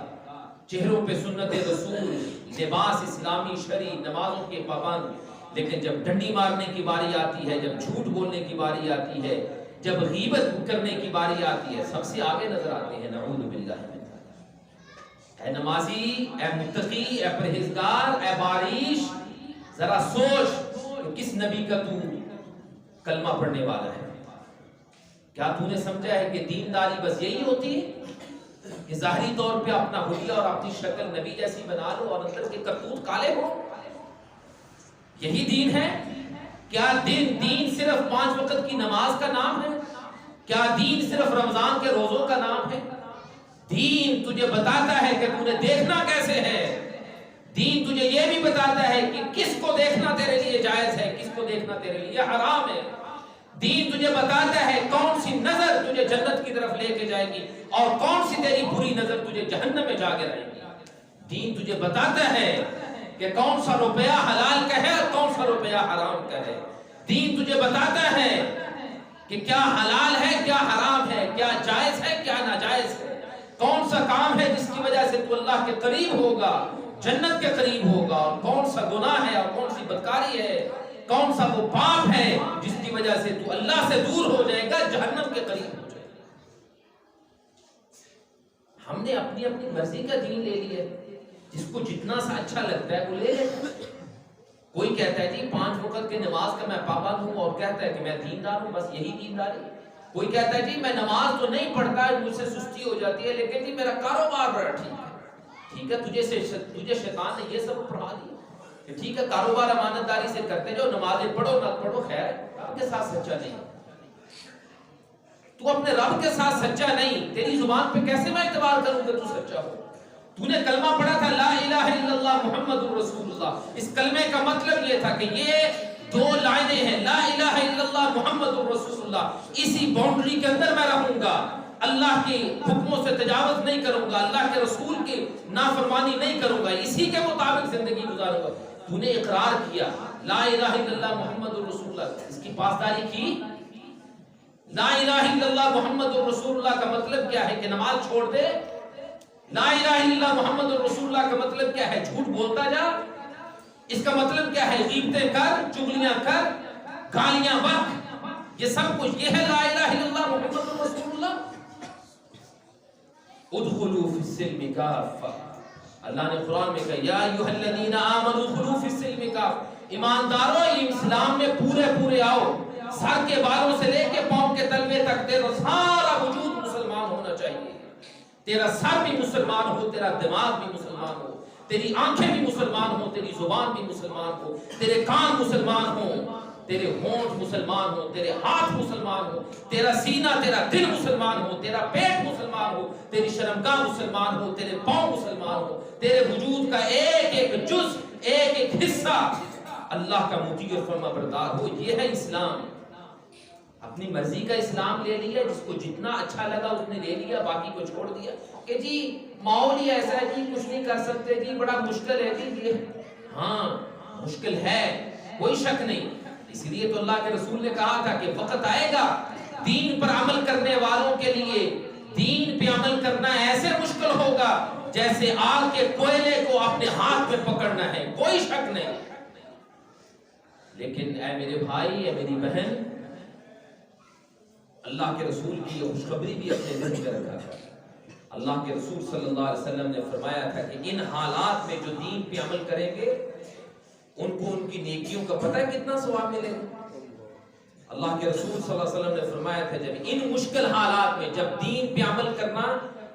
چہروں پہ سنت رسول، لباس اسلامی شرعی، نمازوں کے پابند، لیکن جب ڈنڈی مارنے کی باری آتی ہے، جب جھوٹ بولنے کی باری آتی ہے، جب غیبت کرنے کی باری آتی ہے، سب سے آگے نظر آتے ہیں. نعوذ باللہ من ذالک. اے نمازی، اے متقی، اے پرہیزگار، اے بارش، ذرا سوچ کہ کس نبی کا تو کلمہ پڑھنے والا ہے. کیا تو نے سمجھا ہے کہ دینداری بس یہی ہوتی ہے کہ ظاہری طور پہ اپنا حلیہ اور اپنی شکل نبی جیسی بنا لو اور اندر کے کرتوت کالے ہو؟ یہی دین ہے؟ کیا دین صرف 5 وقت کی نماز کا نام ہے؟ کیا دین صرف رمضان کے روزوں کا نام ہے؟ دین تجھے بتاتا ہے کہ تجھے دیکھنا کیسے ہے. دین تجھے یہ بھی بتاتا ہے کہ کس کو دیکھنا تیرے لیے جائز ہے، کس کو دیکھنا تیرے لیے حرام ہے. دین تجھے بتاتا ہے کون سی نظر تجھے جنت کی طرف لے کے جائے گی اور کون سی تیری بری نظر تجھے جہنم میں جا کے رہے گی. دین تجھے بتاتا ہے کہ کون سا روپیہ حلال کا ہے اور کون سا روپیہ حرام کا ہے. دین تجھے بتاتا ہے کہ کیا حلال ہے، کیا حرام ہے، کیا جائز ہے، کیا ناجائز ہے، کون سا کام ہے جس کی وجہ سے تو اللہ کے قریب ہوگا، جنت کے قریب ہوگا، اور کون سا گناہ ہے اور کون سی بدکاری ہے، کون سا وہ پاپ ہے جس کی وجہ سے تو اللہ سے دور ہو جائے گا، جہنم کے قریب ہو جائے گا. ہم نے اپنی اپنی مرضی کا دین لے لیا، جس کو جتنا سا اچھا لگتا ہے وہ لے لیتا ہے. کوئی کہتا ہے جی 5 وقت کے نماز کا میں پابند ہوں، اور کہتا ہے کہ میں دیندار ہوں، بس یہی دینداری. کوئی کہتا ہے جی میں نماز تو نہیں پڑھتا، مجھ سے سستی ہو جاتی ہے، لیکن جی میرا کاروبار بڑا ٹھیک ہے. تجھے شیطان نے یہ سب پڑھا دیا کہ ٹھیک ہے کاروبار امانت داری سے کرتے جو، نمازیں پڑھو نہ پڑھو، خیر رب کے ساتھ سچا نہیں. تو اپنے رب کے ساتھ سچا نہیں، تیری زبان پہ کیسے میں اعتبار کروں کہ تو سچا ہو؟ تو نے کلمہ پڑھا تھا لا الہ الا اللہ محمد رسول اللہ. اس کلمے کا مطلب یہ تھا کہ یہ 2 لائنیں ہیں، لا الہ الا اللہ محمد رسول اللہ. اسی باؤنڈری کے اندر میں رہوں گا، اللہ کے حکموں سے تجاوز نہیں کروں گا، اللہ کے رسول کی نافرمانی نہیں کروں گا، اسی کے مطابق زندگی گزاروں گا. تو نے اقرار کیا لا الہ الا اللہ محمد رسول اللہ، اس کی پاسداری کی. لا الہ الا اللہ محمد رسول اللہ کا مطلب کیا ہے کہ نماز چھوڑ دے؟ لا الہ الا اللہ محمد رسول اللہ کا مطلب کیا ہے؟ جھوٹ بولتا جا. اس کا مطلب کیا ہے؟ غیبتیں کر، چغلیاں کر، گالیاں بک، یہ سب کچھ یہ ہے لا الہ الا اللہ محمد رسول اللہ. ادخلوا فی السلم کافہ. اللہ نے قرآن میں کہا یا ایھا الذین آمنوا ادخلوا فی السلم کافہ. ایماندارو اسلام میں پورے آؤ. سر کے بالوں سے لے کے پاؤں کے تلوے تک تیرا سارا وجود مسلمان ہونا چاہیے. تیرا سر بھی مسلمان ہو، تیرا دماغ بھی مسلمان ہو، تیری آنکھیں بھی مسلمان ہو، تیری زبان بھی مسلمان ہو، تیرے کان مسلمان ہو، تیرے ہونٹ مسلمان ہو، تیرے ہاتھ مسلمان ہو، تیرا سینہ تیرا دل مسلمان ہو، تیرا پیٹ مسلمان ہو، تیری شرمگاہ مسلمان ہو، تیرے پاؤں مسلمان ہو، تیرے وجود کا ایک جز، ایک حصہ اللہ کا مطیع اور فرما بردار ہو. یہ ہے اسلام. اپنی مرضی کا اسلام لے لیا، جس کو جتنا اچھا لگا اس نے لے لیا، باقی کو چھوڑ دیا کہ جی ماحول ہی ایسا ہے جی، کچھ نہیں کر سکتے جی، بڑا مشکل ہے جی. ہاں مشکل ہے، کوئی شک نہیں. اس لیے تو اللہ کے رسول نے کہا تھا کہ وقت آئے گا دین پر عمل کرنے والوں کے لیے دین پہ عمل کرنا ایسے مشکل ہوگا جیسے آگ کے کوئلے کو اپنے ہاتھ میں پکڑنا ہے، کوئی شک نہیں. لیکن اے میرے بھائی، اے میری بہن، اللہ کے رسول کی یہ خوشخبری بھی اپنے ذہن میں رکھا تھا. اللہ کے رسول صلی اللہ علیہ وسلم نے فرمایا تھا کہ ان حالات میں جو دین پہ عمل کریں گے ان کو ان کی نیکیوں کا پتہ ہے کتنا ثواب ملے گا. اللہ کے رسول صلی اللہ علیہ وسلم نے فرمایا تھا جب ان مشکل حالات میں جب دین پہ عمل کرنا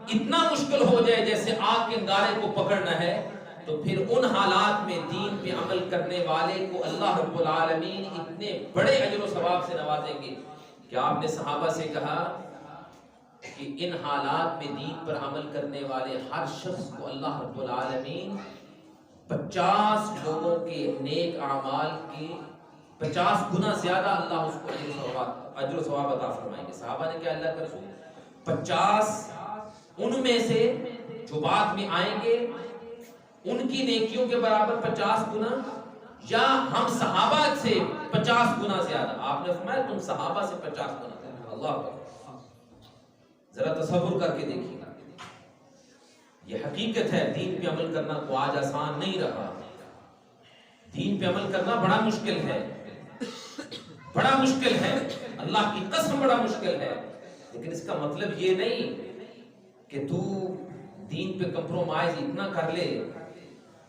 اتنا مشکل ہو جائے جیسے آگ کے انگارے کو پکڑنا ہے، تو پھر ان حالات میں دین پہ عمل کرنے والے کو اللہ رب العالمین اتنے بڑے اجر و ثواب سے نوازیں گے. کیا آپ نے صحابہ سے کہا کہ ان حالات میں دین پر عمل کرنے والے ہر شخص کو اللہ رب العالمین 50 لوگوں کے نیک اعمال کی 50 گنا زیادہ اللہ اس کو اجر و ثواب عطا فرمائیں گے. صحابہ نے کیا اللہ کا رسول 50 ان میں سے جو بعد میں آئیں گے ان کی نیکیوں کے برابر 50 گنا، یا ہم صحابہ سے 50 گنا زیادہ؟ آپ نے فرمایا تم صحابہ سے 50 گنا زیادہ. اللہ اکبر. ذرا تصور کر کے دیکھیے. یہ حقیقت ہے، دین پہ عمل کرنا کو آج آسان نہیں رہا. دین پہ عمل کرنا بڑا مشکل ہے، بڑا مشکل ہے، اللہ کی قسم بڑا مشکل ہے. لیکن اس کا مطلب یہ نہیں کہ تو دین پہ کمپرومائز اتنا کر لے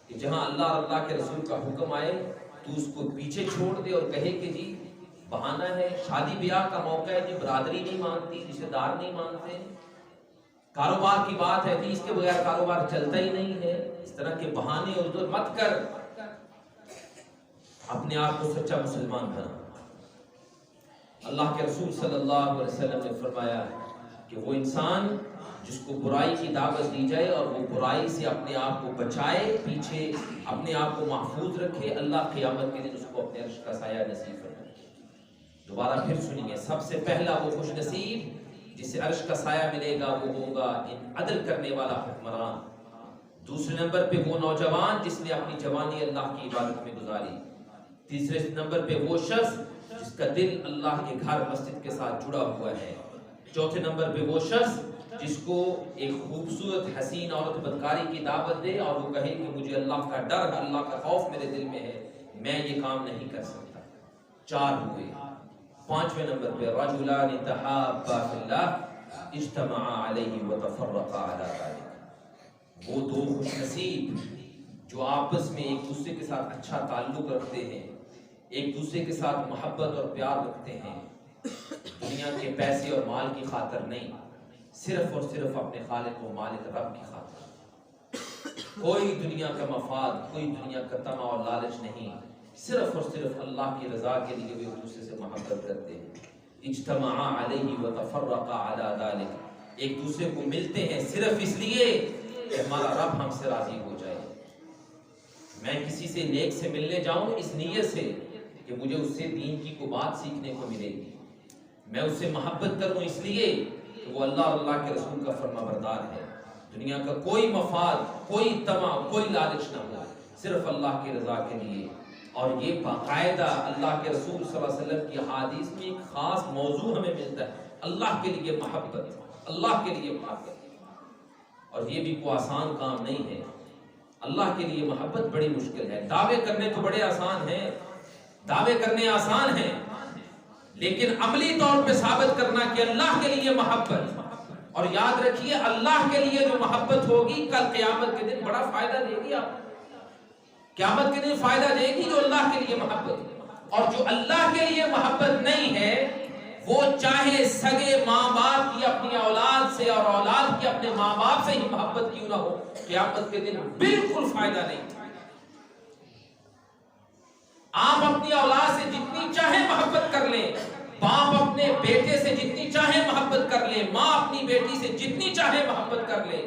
کہ جہاں اللہ اور اللہ کے رسول کا حکم آئے تو اس کو پیچھے چھوڑ دے اور کہے کہ جی بہانہ ہے، شادی بیاہ کا موقع ہے جی برادری نہیں مانتی، رشتے دار نہیں مانتے، کاروبار کی بات ہے جی اس کے بغیر کاروبار چلتا ہی نہیں ہے. اس طرح کے بہانے اور مت کر، اپنے آپ کو سچا مسلمان بنا. اللہ کے رسول صلی اللہ علیہ وسلم نے فرمایا کہ وہ انسان جس کو برائی کی دعوت دی جائے اور وہ برائی سے اپنے آپ کو بچائے، پیچھے اپنے آپ کو محفوظ رکھے، اللہ قیامت کے دن اس کو اپنے عرش کا سایہ نصیب فرمائے. دوبارہ پھر سنیے، سب سے پہلا وہ خوش نصیب جسے عرش کا سایہ ملے گا وہ ہوگا ان عدل کرنے والا حکمران. دوسرے نمبر پہ وہ نوجوان جس نے اپنی جوانی اللہ کی عبادت میں گزاری. تیسرے نمبر پہ وہ شخص جس کا دل اللہ کے گھر مسجد کے ساتھ جڑا ہوا ہے. چوتھے نمبر پہ وہ شخص جس کو ایک خوبصورت حسین عورت بدکاری کی دعوت دے اور وہ کہے کہ مجھے اللہ کا ڈر، اللہ کا خوف میرے دل میں ہے، میں یہ کام نہیں کر سکتا. 4 ہوئے. 5ویں نمبر پہ رجلان تحابا فی اللہ اجتمعا علیہ وتفرقا علی ذلک. وہ 2 خوش نصیب جو آپس میں ایک دوسرے کے ساتھ اچھا تعلق رکھتے ہیں، ایک دوسرے کے ساتھ محبت اور پیار رکھتے ہیں، دنیا کے پیسے اور مال کی خاطر نہیں، صرف اور صرف اپنے خالق و مالک رب کی خاطر. کوئی دنیا کا مفاد، کوئی دنیا کا طمع اور لالچ نہیں، صرف اور صرف اللہ کی رضا کے لیے وہ ایک دوسرے سے محبت کرتے ہیں. اجتمعا علیہ وتفرقا علی ذلک، ایک دوسرے کو ملتے ہیں صرف اس لیے کہ ہمارا رب ہم سے راضی ہو جائے. میں کسی سے نیک سے ملنے جاؤں اس نیت سے کہ مجھے اس سے دین کی کوئی بات سیکھنے کو ملے گی، میں اس سے محبت کروں اس لیے کہ وہ اللہ اور اللہ کے رسول کا فرما بردار ہے، دنیا کا کوئی مفاد، کوئی طمع، کوئی لالچ نہ ہو، صرف اللہ کی رضا کے لیے. اور یہ باقاعدہ اللہ کے رسول صلی اللہ علیہ وسلم کی حدیث میں ایک خاص موضوع ہمیں ملتا ہے، اللہ کے لیے محبت، اللہ کے لیے محبت. اور یہ بھی کوئی آسان کام نہیں ہے، اللہ کے لیے محبت بڑی مشکل ہے. دعوے کرنے تو بڑے آسان ہیں، دعوے کرنے آسان ہیں، لیکن عملی طور پہ ثابت کرنا کہ اللہ کے لیے محبت. اور یاد رکھیے اللہ کے لیے جو محبت ہوگی کل قیامت کے دن بڑا فائدہ دے گی. آپ قیامت کے دن فائدہ دے گی جو اللہ کے لیے محبت. اور جو اللہ کے لیے محبت نہیں ہے وہ چاہے سگے ماں باپ کی اپنی اولاد سے اور اولاد کی اپنے ماں باپ سے ہی محبت کیوں نہ ہو، قیامت کے دن بالکل فائدہ نہیں. آپ اپنی اولاد سے جتنی چاہے محبت کر لیں، باپ اپنے بیٹے سے جتنی چاہے محبت کر لیں، ماں اپنی بیٹی سے جتنی چاہے محبت کر لیں،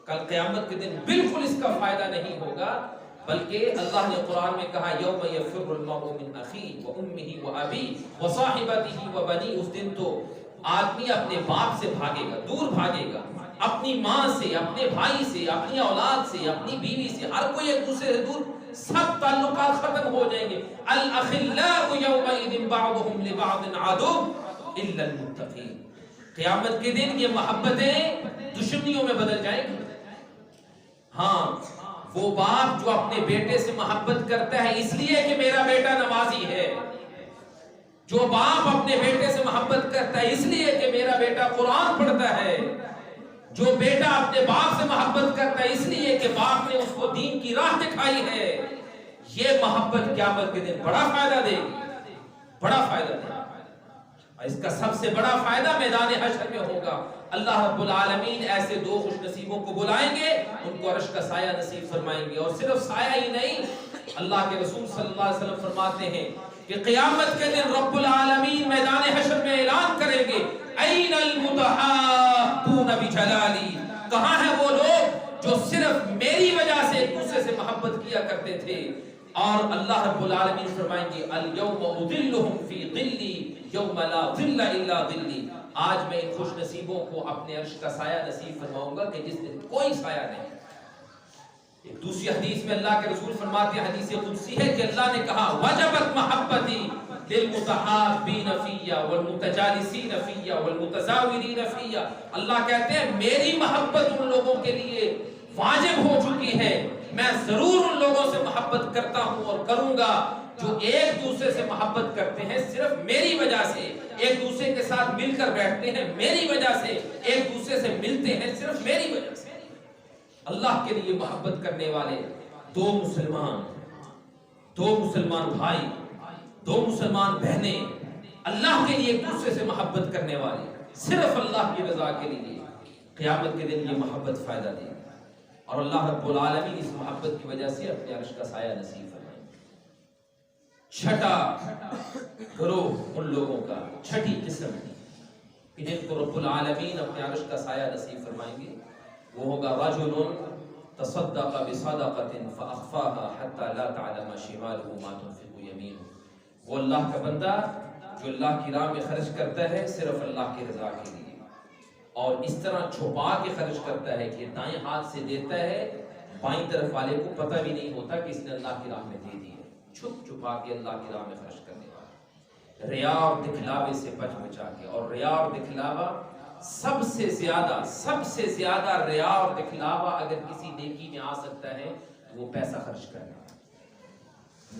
کل قیامت کے دن بالکل اس کا فائدہ نہیں ہوگا. بلکہ اللہ نے قرآن میں کہا یوم یفر المرء من اخیہ وامہ وابیہ وصاحبتہ وبنیہ. اس دن تو آدمی اپنے باپ سے بھاگے گا، دور بھاگے گا، اپنی ماں سے، اپنے بھائی سے، اپنی اولاد سے، اپنی بیوی سے، ہر کوئی ایک دوسرے سے دور، سب تعلقات ختم ہو جائیں گے. الاخلاء یومئذ بعضهم لبعض عدو الا المتقین. قیامت کے دن یہ محبتیں دشمنیوں میں بدل جائیں گی. ہاں وہ باپ جو اپنے بیٹے سے محبت کرتا ہے اس لیے کہ میرا بیٹا نمازی ہے، جو باپ اپنے بیٹے سے محبت کرتا ہے اس لیے کہ میرا بیٹا قرآن پڑھتا ہے، جو بیٹا اپنے باپ سے محبت کرتا ہے اس لیے کہ باپ نے اس کو دین کی راہ دکھائی ہے، یہ محبت قیامت کے دن بڑا فائدہ دے گی، بڑا فائدہ دے گی. اور اس کا سب سے بڑا فائدہ میدان حشر میں ہوگا. اللہ رب العالمین ایسے 2 خوش نصیبوں کو بلائیں گے، ان کو عرش کا سایہ نصیب فرمائیں گے. اور صرف سایہ ہی نہیں، اللہ کے رسول صلی اللہ علیہ وسلم فرماتے ہیں کہ قیامت کے دن رب العالمین میدان حشر میں اعلان کریں گے این المتحابون بجلالی. کہاں ہیں وہ لوگ جو صرف میری وجہ سے ایک دوسرے سے محبت کیا کرتے تھے. اور اللہ رب العالمین فرمائیں گے الیوم اظلہم فی ظلی یوم لا ظل الا ظلی. آج میں ان خوش نصیبوں کو اپنے عرش کا سایہ نصیب فرماؤں گا کہ جس دن کوئی سایہ نہیں. ایک دوسری حدیث میں اللہ کے رسول فرماتے ہیں، حدیث قدسی ہے کہ اللہ نے کہا وجبت محبتی للمتحابین فیہ والمتجالسین فیہ والمتزاورین فیہ. اللہ کہتے ہیں میری محبت ان لوگوں کے لیے واجب ہو چکی ہے. میں ضرور ان لوگوں سے محبت کرتا ہوں اور کروں گا جو ایک دوسرے سے محبت کرتے ہیں صرف میری وجہ سے, ایک دوسرے کے ساتھ مل کر بیٹھتے ہیں میری وجہ سے, ایک دوسرے سے ملتے ہیں صرف میری وجہ سے. اللہ کے لیے محبت کرنے والے دو مسلمان بھائی, دو مسلمان بہنیں, اللہ کے لیے ایک دوسرے سے محبت کرنے والے, صرف اللہ کی رضا کے لیے, قیامت کے دن یہ محبت فائدہ دے گی. اور اللہ رب العالمین اس محبت کی وجہ سے اپنے عرش کا سایہ نصیب فرمائیں گے. چھٹا گروہ ان لوگوں کا, چھٹی قسم کہ جن کو رب العالمین اپنے عرش کا سایہ نصیب فرمائیں گے, وہ ہوگا رجل تصدق بصدقۃ فاخفاها حتى لا تعلم شماله ما تنفق يمينه. وہ اللہ کا بندہ جو اللہ کی راہ میں خرچ کرتا ہے صرف اللہ کی رضا کے لیے, اور اس طرح چھپا کے خرچ کرتا ہے کہ دائیں ہاتھ سے دیتا ہے, بائیں طرف والے کو پتہ بھی نہیں ہوتا کہ اس نے اللہ کی راہ میں دے دی ہے. چھپ چھپا کے اللہ کی راہ میں خرچ کرنے والا, ریا اور دکھلاوے سے بچ بچا کے. اور ریا اور دکھلاوا سب سے زیادہ ریا اور دکھلاوا اگر کسی نیکی میں آ سکتا ہے وہ پیسہ خرچ کرنا.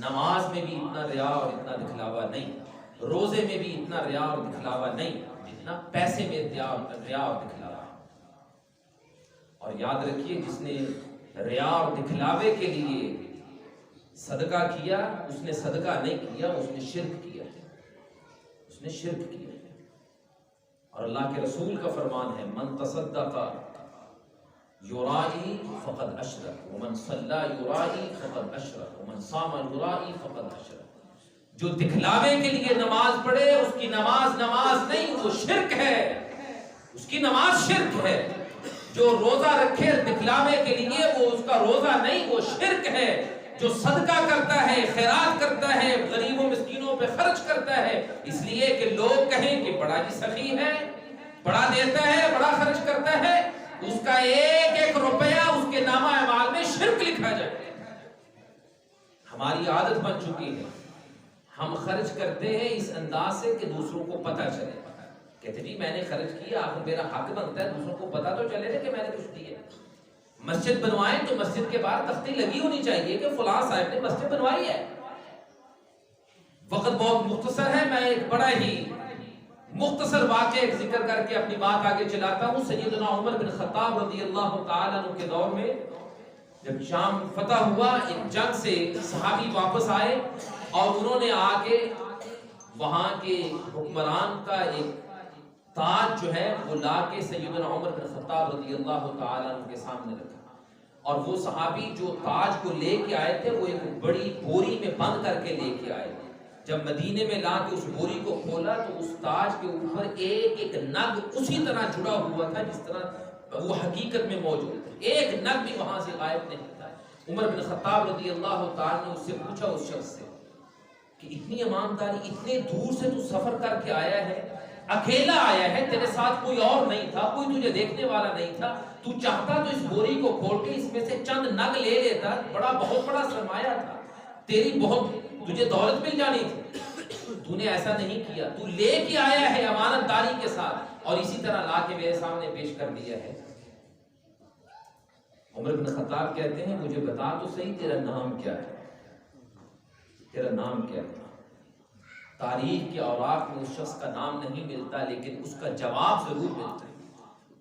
نماز میں بھی اتنا ریا اور اتنا دکھلاوا نہیں, روزے میں بھی اتنا ریا اور دکھلاوا نہیں جتنا پیسے میں ریا اور دکھلاوا. اور یاد رکھیے, جس نے ریا اور دکھلاوے کے لیے صدقہ کیا اس نے صدقہ نہیں کیا, اس نے شرک کیا ہے, اس نے شرک کیا ہے. اور اللہ کے رسول کا فرمان ہے, من تصدق یرائی فقد اشرک ومن صلی یرائی فقد اشرک ومن صام یرائی فقد اشرک. جو دکھلاوے کے لیے نماز پڑھے اس کی نماز نہیں, وہ شرک ہے, اس کی نماز شرک ہے. جو روزہ رکھے دکھلاوے کے لیے وہ اس کا روزہ نہیں, وہ شرک ہے. جو صدقہ کرتا ہے, خیرات کرتا ہے, غریبوں مسکینوں پہ خرچ کرتا ہے اس لیے کہ لوگ کہیں کہ بڑا جی سخی ہے, بڑا دیتا ہے, بڑا خرچ کرتا ہے, اس کا ایک ایک روپیہ اس کے نامہ اعمال میں شرک لکھا جائے. ہماری عادت بن چکی ہے, ہم خرچ کرتے ہیں اس انداز سے کہ دوسروں کو پتہ چلے. کہتے جی میں نے خرچ کیا, آخر میرا حق بنتا ہے دوسروں کو پتہ تو چلے کہ میں نے کچھ دیا. مسجد بنوائیں تو مسجد کے باہر تختی لگی ہونی چاہیے کہ فلاں صاحب نے مسجد بنوائی ہے. وقت بہت مختصر ہے, میں ایک بڑا ہی مختصر واقعہ ایک ذکر کر کے اپنی بات آگے چلاتا ہوں. سیدنا عمر بن خطاب رضی اللہ تعالیٰ عنہ کے دور میں جب شام فتح ہوا, ایک جنگ سے صحابی واپس آئے اور انہوں نے آ کے وہاں کے حکمران کا ایک تاج جو ہے وہ لا کے سیدنا عمر بن خطاب رضی اللہ تعالیٰ عنہ کے سامنے رکھا. اور وہ صحابی جو تاج کو لے کے آئے تھے وہ ایک بڑی بوری میں بند کر کے لے کے آئے. جب مدینے میں لا کے اس بوری کو کھولا تو اس تاج کے اوپر ایک ایک نگ اسی طرح جڑا ہوا تھا جس طرح وہ حقیقت میں موجود تھا, ایک نگ بھی وہاں سے غائب نہیں تھا. عمر بن خطاب رضی اللہ تعالیٰ نے اس سے پوچھا, اس شخص سے, کہ اتنی ایمانداری, اتنے دور سے تو سفر کر کے آیا ہے, اکیلا آیا ہے, تیرے ساتھ کوئی اور نہیں تھا, کوئی تجھے دیکھنے والا نہیں تھا, تو چاہتا تو اس بوری کو کھول کے اس میں سے چند نگ لے لیتا, بہت بڑا سرمایہ تھا, تیری بہت تجھے دولت مل جانی تھی. تو نے ایسا نہیں کیا, تو لے کے آیا ہے امانت داری کے ساتھ اور اسی طرح لا کے میرے سامنے پیش کر دیا ہے. عمر بن خطاب کہتے ہیں مجھے بتا تو صحیح تیرا نام کیا ہے, تیرا نام کیا ہے. تاریخ کے اوراق میں اس شخص کا نام نہیں ملتا لیکن اس کا جواب ضرور ملتا ہے.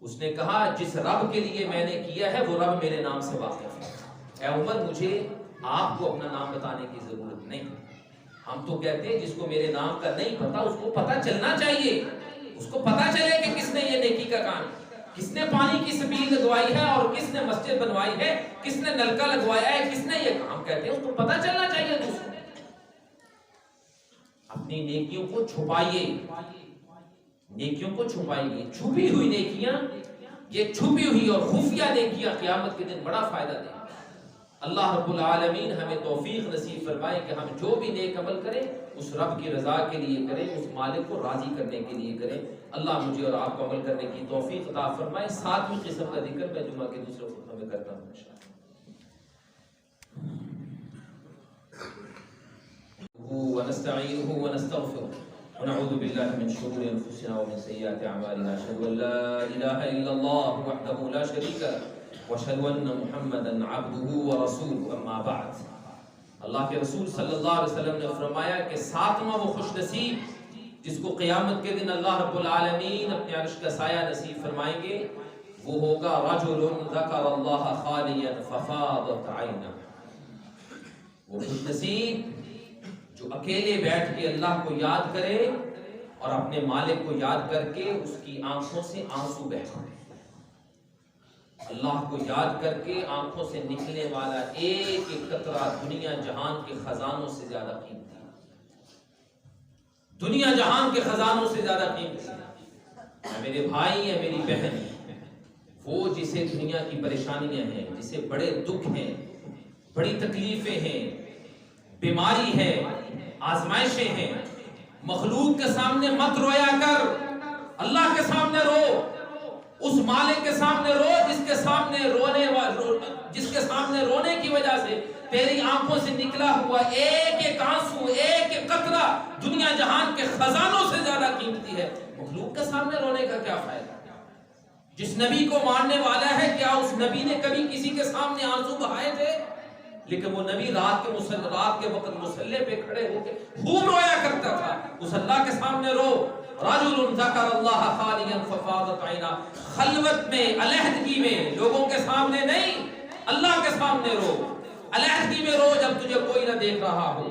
اس نے کہا جس رب کے لیے میں نے کیا ہے وہ رب میرے نام سے واقف ہے. اے عمر مجھے آپ کو اپنا نام بتانے کی ضرورت نہیں. ہم تو کہتے ہیں جس کو میرے نام کا نہیں پتا اس کو پتا چلنا چاہیے, اس کو پتا چلے کہ کس نے یہ نیکی کا کام, کس نے پانی کی سبیل لگوائی ہے اور کس نے مسجد بنوائی ہے, کس نے نلکا لگوایا ہے, کس نے یہ کام, کہتے ہیں اس کو پتا چلنا چاہیے. دوسروں اپنی نیکیوں کو چھپائیے, نیکیوں کو چھپائیے. چھپی ہوئی نیکیاں, یہ چھپی ہوئی اور خفیہ نیکیاں قیامت کے دن بڑا فائدہ دیں. اللہ رب العالمین ہمیں توفیق نصیب فرمائے کہ ہم جو بھی نیک عمل کریں اس رب کی رضا کے لیے کریں, اس مالک کو راضی کرنے کے لیے کریں. اللہ مجھے اور آپ کو عمل کرنے کی توفیق عطا فرمائے. ساتویں قسم کا ذکر میں جمعہ کے دوسرے خطبے میں کرتا ہوں انشاءاللہ. ونستعينه ونستغفره ونعوذ بالله من شرور انفسنا ومن سيئات اعمالنا. اشهد ان لا اله الا الله وحده لا شريك له واشهد ان محمدا عبده ورسوله اما بعد. اللہ کے رسول صلی اللہ علیہ وسلم نے فرمایا کہ ساتواں وہ خوش نصیب جس کو قیامت کے دن اللہ رب العالمین اپنے عرش کا سایہ نصیب فرمائیں گے وہ ہوگا رجل ذکر اللہ خالیا ففاضت عینہ. وہ خوش نصیب جو اکیلے بیٹھ کے اللہ کو یاد کرے اور اپنے مالک کو یاد کر کے اس کی آنکھوں سے آنسو بہہ پڑے. اللہ کو یاد کر کے آنکھوں سے نکلنے والا ایک ایک قطرہ دنیا جہان کے خزانوں سے زیادہ قیمتی ہے. دنیا جہان کے خزانوں سے زیادہ قیمتی ہے. میرے بھائی ہیں، میری بہن، وہ جسے دنیا کی پریشانیاں ہیں، جسے بڑے دکھ ہیں، بڑی تکلیفیں ہیں، بیماری ہے، آزمائشیں ہیں، مخلوق کے سامنے مت رویا کر، اللہ کے سامنے رو. اس مالک کے سامنے رو جس کے سامنے رونے کی وجہ سے تیری آنکھوں سے نکلا ہوا ایک ایک آنسو، ایک ایک قطرہ دنیا جہان کے خزانوں سے زیادہ قیمتی ہے. مخلوق کے سامنے رونے کا کیا فائدہ؟ جس نبی کو ماننے والا ہے، کیا اس نبی نے کبھی کسی کے سامنے آنسو بہائے تھے؟ لیکن وہ نبی رات کے وقت مصلی پہ کھڑے ہو کے خوب رویا کرتا تھا. اس اللہ کے سامنے رو. رجل ذکر اللہ خالیا ففاضت عینہ. خلوت میں، علیحدگی میں، لوگوں کے سامنے نہیں، اللہ کے سامنے رو. علیحدگی میں رو جب تجھے کوئی نہ دیکھ رہا ہو،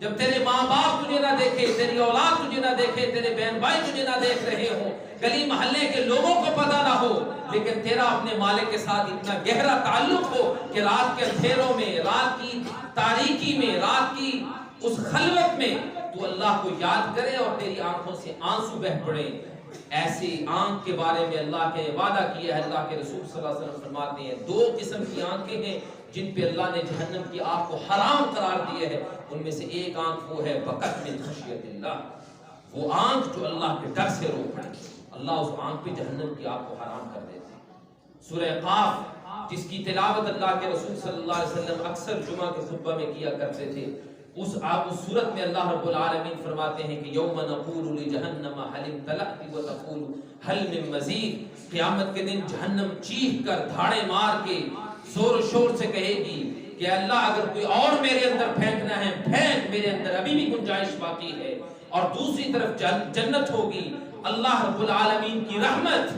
جب تیرے ماں باپ تجھے نہ دیکھے، تیری اولاد تجھے نہ دیکھے، تیرے بہن بھائی تجھے نہ دیکھ رہے ہوں، گلی محلے کے لوگوں کو پتہ نہ ہو، لیکن تیرا اپنے مالک کے ساتھ اتنا گہرا تعلق ہو کہ رات کے اندھیروں میں، رات کی تاریکی میں، رات کی اس خلوت میں تو اللہ کو یاد کرے اور تیری آنکھوں سے آنسو بہہ پڑے. ایسی آنکھ کے بارے میں اللہ کے وعدہ کیا ہے. اللہ کے رسول صلی اللہ علیہ وسلم فرماتے ہیں 2 قسم کی آنکھیں ہیں جن پہ اللہ نے جہنم کی آگ کو حرام قرار دیا ہے. ان میں سے ایک آنکھ وہ ہے بقت من خشیت اللہ، وہ آنکھ جو اللہ کے ڈر سے رو پڑے. اللہ اس آنکھ پہ جہنم کی آگ کو حرام کر دیتے ہیں. سورہ قاف جس کی تلاوت اللہ کے رسول صلی اللہ علیہ وسلم اکثر جمعہ کے خطبہ میں کیا کرتے تھے، اس صورت میں اللہ رب العالمین فرماتے ہیں کہ یوم نقول لجہنم هل امتلأت وتقول هل من مزید. قیامت کے دن جہنم چیخ کر، دھاڑے مار کے، زور و شور سے کہے گی کہ اللہ اگر کوئی اور میرے اندر پھینکنا ہے پھینک، میرے اندر ابھی بھی گنجائش باقی ہے. اور دوسری طرف جنت ہوگی. اللہ رب العالمین کی رحمت،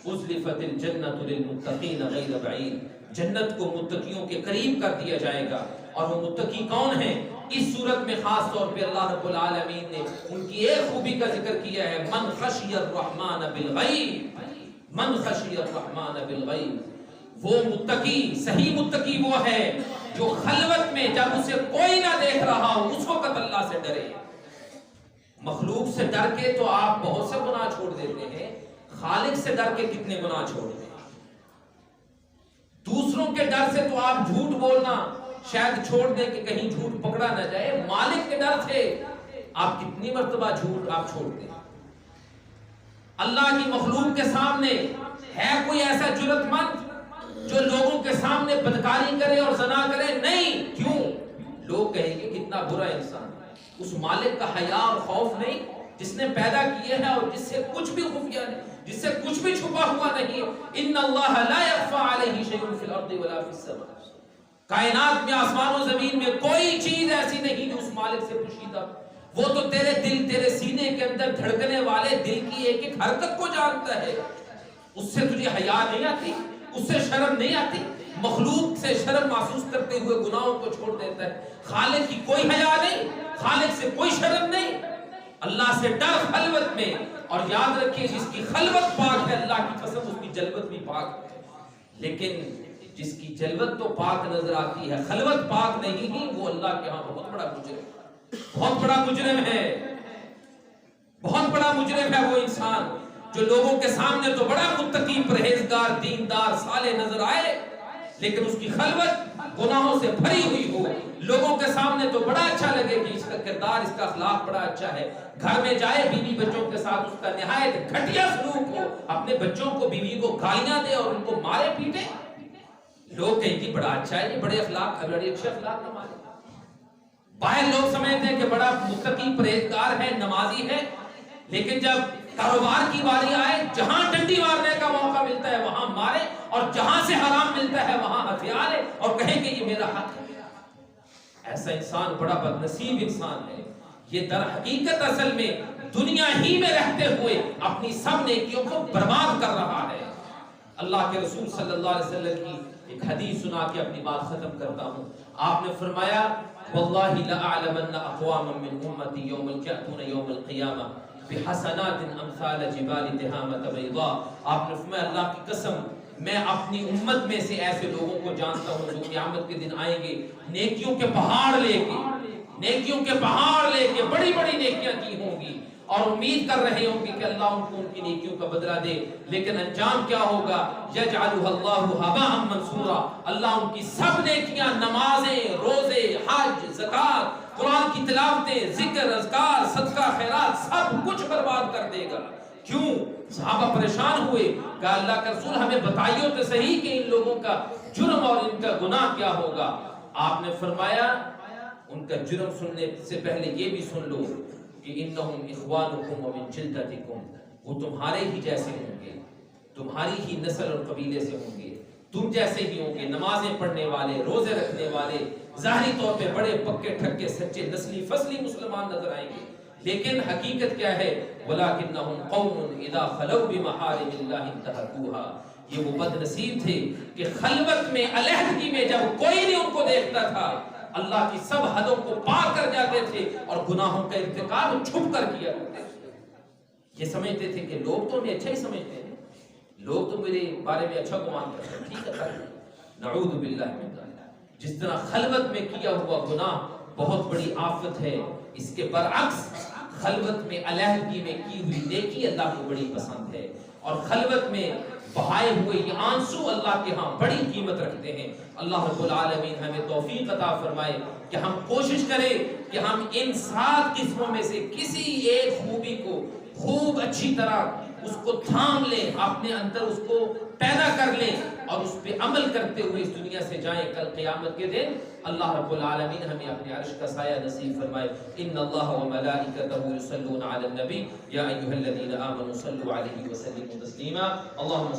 ازلفت الجنت للمتقین غیر بعید، جنت کو متقیوں کے قریب کر دیا جائے گا. اور وہ متقی کون ہیں؟ اس صورت میں خاص طور پہ اللہ رب العالمین نے ان کی ایک خوبی کا ذکر کیا ہے، من خشی الرحمن بالغیب، من خشی الرحمن بالغیب. وہ متقی، صحیح متقی وہ ہے جو خلوت میں جب اسے کوئی نہ دیکھ رہا ہو اس وقت اللہ سے ڈرے. مخلوق سے ڈر کے تو آپ بہت سے گناہ چھوڑ دیتے ہیں، خالق سے ڈر کے کتنے گناہ چھوڑ دیں. دوسروں کے ڈر سے تو آپ جھوٹ بولنا شاید چھوڑ دیں کہ کہیں جھوٹ پکڑا نہ جائے. مالک کے ڈر سے آپ کتنی مرتبہ جھوٹ آپ چھوڑتے ہیں. اللہ کی مخلوق کے سامنے ہے کوئی ایسا جرأت مند جو لوگوں کے سامنے بدکاری کرے اور زنا کرے؟ نہیں. کیوں؟ لوگ کہیں گے کتنا برا انسان. اس مالک کا حیا اور خوف نہیں جس نے پیدا کیے ہیں اور جس سے کچھ بھی خفیہ نہیں، جس سے کچھ بھی چھپا ہوا نہیں. ان اللہ لا یخفی علیہ شیء فی الارض ولا فی السماء. کائنات میں، آسمان و زمین میں کوئی چیز ایسی نہیں جو اس مالک سے پوشیدہ. وہ تو تیرے دل، تیرے سینے کے اندر دھڑکنے والے دل کی ایک ایک حرکت کو جانتا ہے. اس سے تجھے حیا نہیں آتی، اس سے شرم نہیں آتی. مخلوق سے شرم محسوس کرتے ہوئے گناہوں کو چھوڑ دیتا ہے. خالق کی کوئی حیا نہیں، خالق سے کوئی شرم نہیں. اللہ سے ڈر خلوت میں. اور یاد رکھیے جس کی خلوت پاک ہے، اللہ کی قسم اس کی جلوت بھی پاک ہے. لیکن جس کی جلوت تو پاک نظر آتی ہے، خلوت پاک نہیں ہی، وہ اللہ کے ہاں بہت بڑا مجرم ہے. بہت بڑا مجرم ہے، بہت بڑا مجرم ہے وہ انسان جو لوگوں کے سامنے تو بڑا متقی، پرہیزگار، دیندار، صالح نظر آئے، لیکن اس کی خلوت گناہوں سے بھری ہوئی ہو. لوگوں کے سامنے تو بڑا اچھا لگے کہ اس کا کردار، اس کا اخلاق بڑا اچھا ہے. گھر میں جائے بیوی بچوں کے ساتھ اس کا نہایت گھٹیا سلوک ہو، اپنے بچوں کو، بیوی کو گالیاں دے اور ان کو مارے پیٹے. لوگ کہیں گے بڑا اچھا ہے، یہ بڑے اخلاق، بڑے اچھے اخلاق نمازی. باہر لوگ سمجھتے ہیں کہ بڑا متقی، پرہیزگار ہے، نمازی ہے، لیکن جب کاروبار کی باری آئے جہاں ڈنڈی مارنے کا موقع ملتا ہے وہاں مارے، اور جہاں سے حرام ملتا ہے وہاں ہتھیار ہے اور کہیں کہ یہ میرا حق ہے۔ ایسا انسان بڑا بدنصیب انسان ہے۔ یہ در حقیقت اصل میں دنیا ہی میں رہتے ہوئے اپنی سب نیکیوں کو برباد کر رہا ہے۔ اللہ کے رسول صلی اللہ علیہ وسلم کی ایک حدیث سنا کے اپنی بات ختم کرتا ہوں۔ آپ نے فرمایا واللہ لأعلمن اقواما من امتی یوم یأتون یوم القیامہ بحسنات امثال جبال تہامۃ بیضاء۔ آپ نے فرمایا اللہ کی قسم میں اپنی امت میں سے ایسے لوگوں کو جانتا ہوں جو قیامت کے دن آئیں گے نیکیوں کے پہاڑ لے کے، نیکیوں کے پہاڑ لے کے، بڑی بڑی نیکیاں کی ہوں گی، اور امید کر رہے ہوں گے کہ اللہ ان کو ان کی نیکیوں کا بدلہ دے، لیکن انجام کیا ہوگا؟ یجعلها اللہ ھباء منثورا، اللہ ان کی سب نیکیاں، نمازیں، روزے، حج، زکات، قرآن کی تلاوتیں، ذکر، اذکار، صدقہ، خیرات، سب کچھ برباد کر دے گا۔ کیوں؟ صحابہ پریشان ہوئے، کہا اللہ کا رسول ہمیں بتائیے تو صحیح کہ ان لوگوں کا جرم اور ان کا گناہ کیا ہوگا۔ آپ نے فرمایا ان کا جرم سننے سے پہلے یہ بھی سن لو کہ انہم اخوانکم ومن جلدتکم، وہ تمہارے ہی جیسے ہوں گے، تمہاری ہی نسل اور قبیلے سے ہوں گے، تم جیسے ہی ہوں گے، نمازیں پڑھنے والے، روزے رکھنے والے، ظاہری طور پہ بڑے پکے ٹھکے سچے نسلی فصلی مسلمان نظر آئیں گے، لیکن حقیقت کیا ہے؟ وَلَكِنَّهُمْ قَوْمٌ إِذَا خَلَوْا بِمَحَارِمِ اللَّهِ انْتَهَكُوهَا، یہ وہ بد نصیب تھے کہ خلوت میں، علیحدگی میں جب کوئی نہیں ان کو دیکھتا تھا، اللہ کی سب حدوں کو پار کر جاتے تھے اور گناہوں کا ارتکاب چھپ کر کیا کرتے تھے۔ یہ سمجھتے تھے کہ لوگ تو ہمیں اچھا ہی سمجھتے ہیں، لوگ تو میرے بارے میں اچھا گمان کرتے ہیں، ٹھیک ہے، نعوذ باللہ من ذلک۔ جس طرح خلوت میں کیا ہوا گناہ بہت بڑی آفت ہے، اس کے برعکس خلوت میں، علیحدگی میں کی ہوئی نیکی اللہ کو بڑی پسند ہے، اور خلوت میں بہائے ہوئے یہ آنسو اللہ کے ہاں بڑی قیمت رکھتے ہیں۔ اللہ رب العالمین ہمیں توفیق عطا فرمائے کہ ہم کوشش کریں کہ ہم ان 7 قسموں میں سے کسی ایک خوبی کو خوب اچھی طرح اس کو تھام لیں، اپنے اندر اس کو پیدا کر لیں اور اس پہ عمل کرتے ہوئے اس دنیا سے جائیں۔ کل قیامت کے دن اللہ رب العالمین ہمیں اپنے عرش کا سایہ نصیب فرمائے۔ ان اللہ وملائکتہ یصلون علی النبی یا ایھا الذین آمنوا صلوا علیہ وسلموا تسلیما۔ اللہم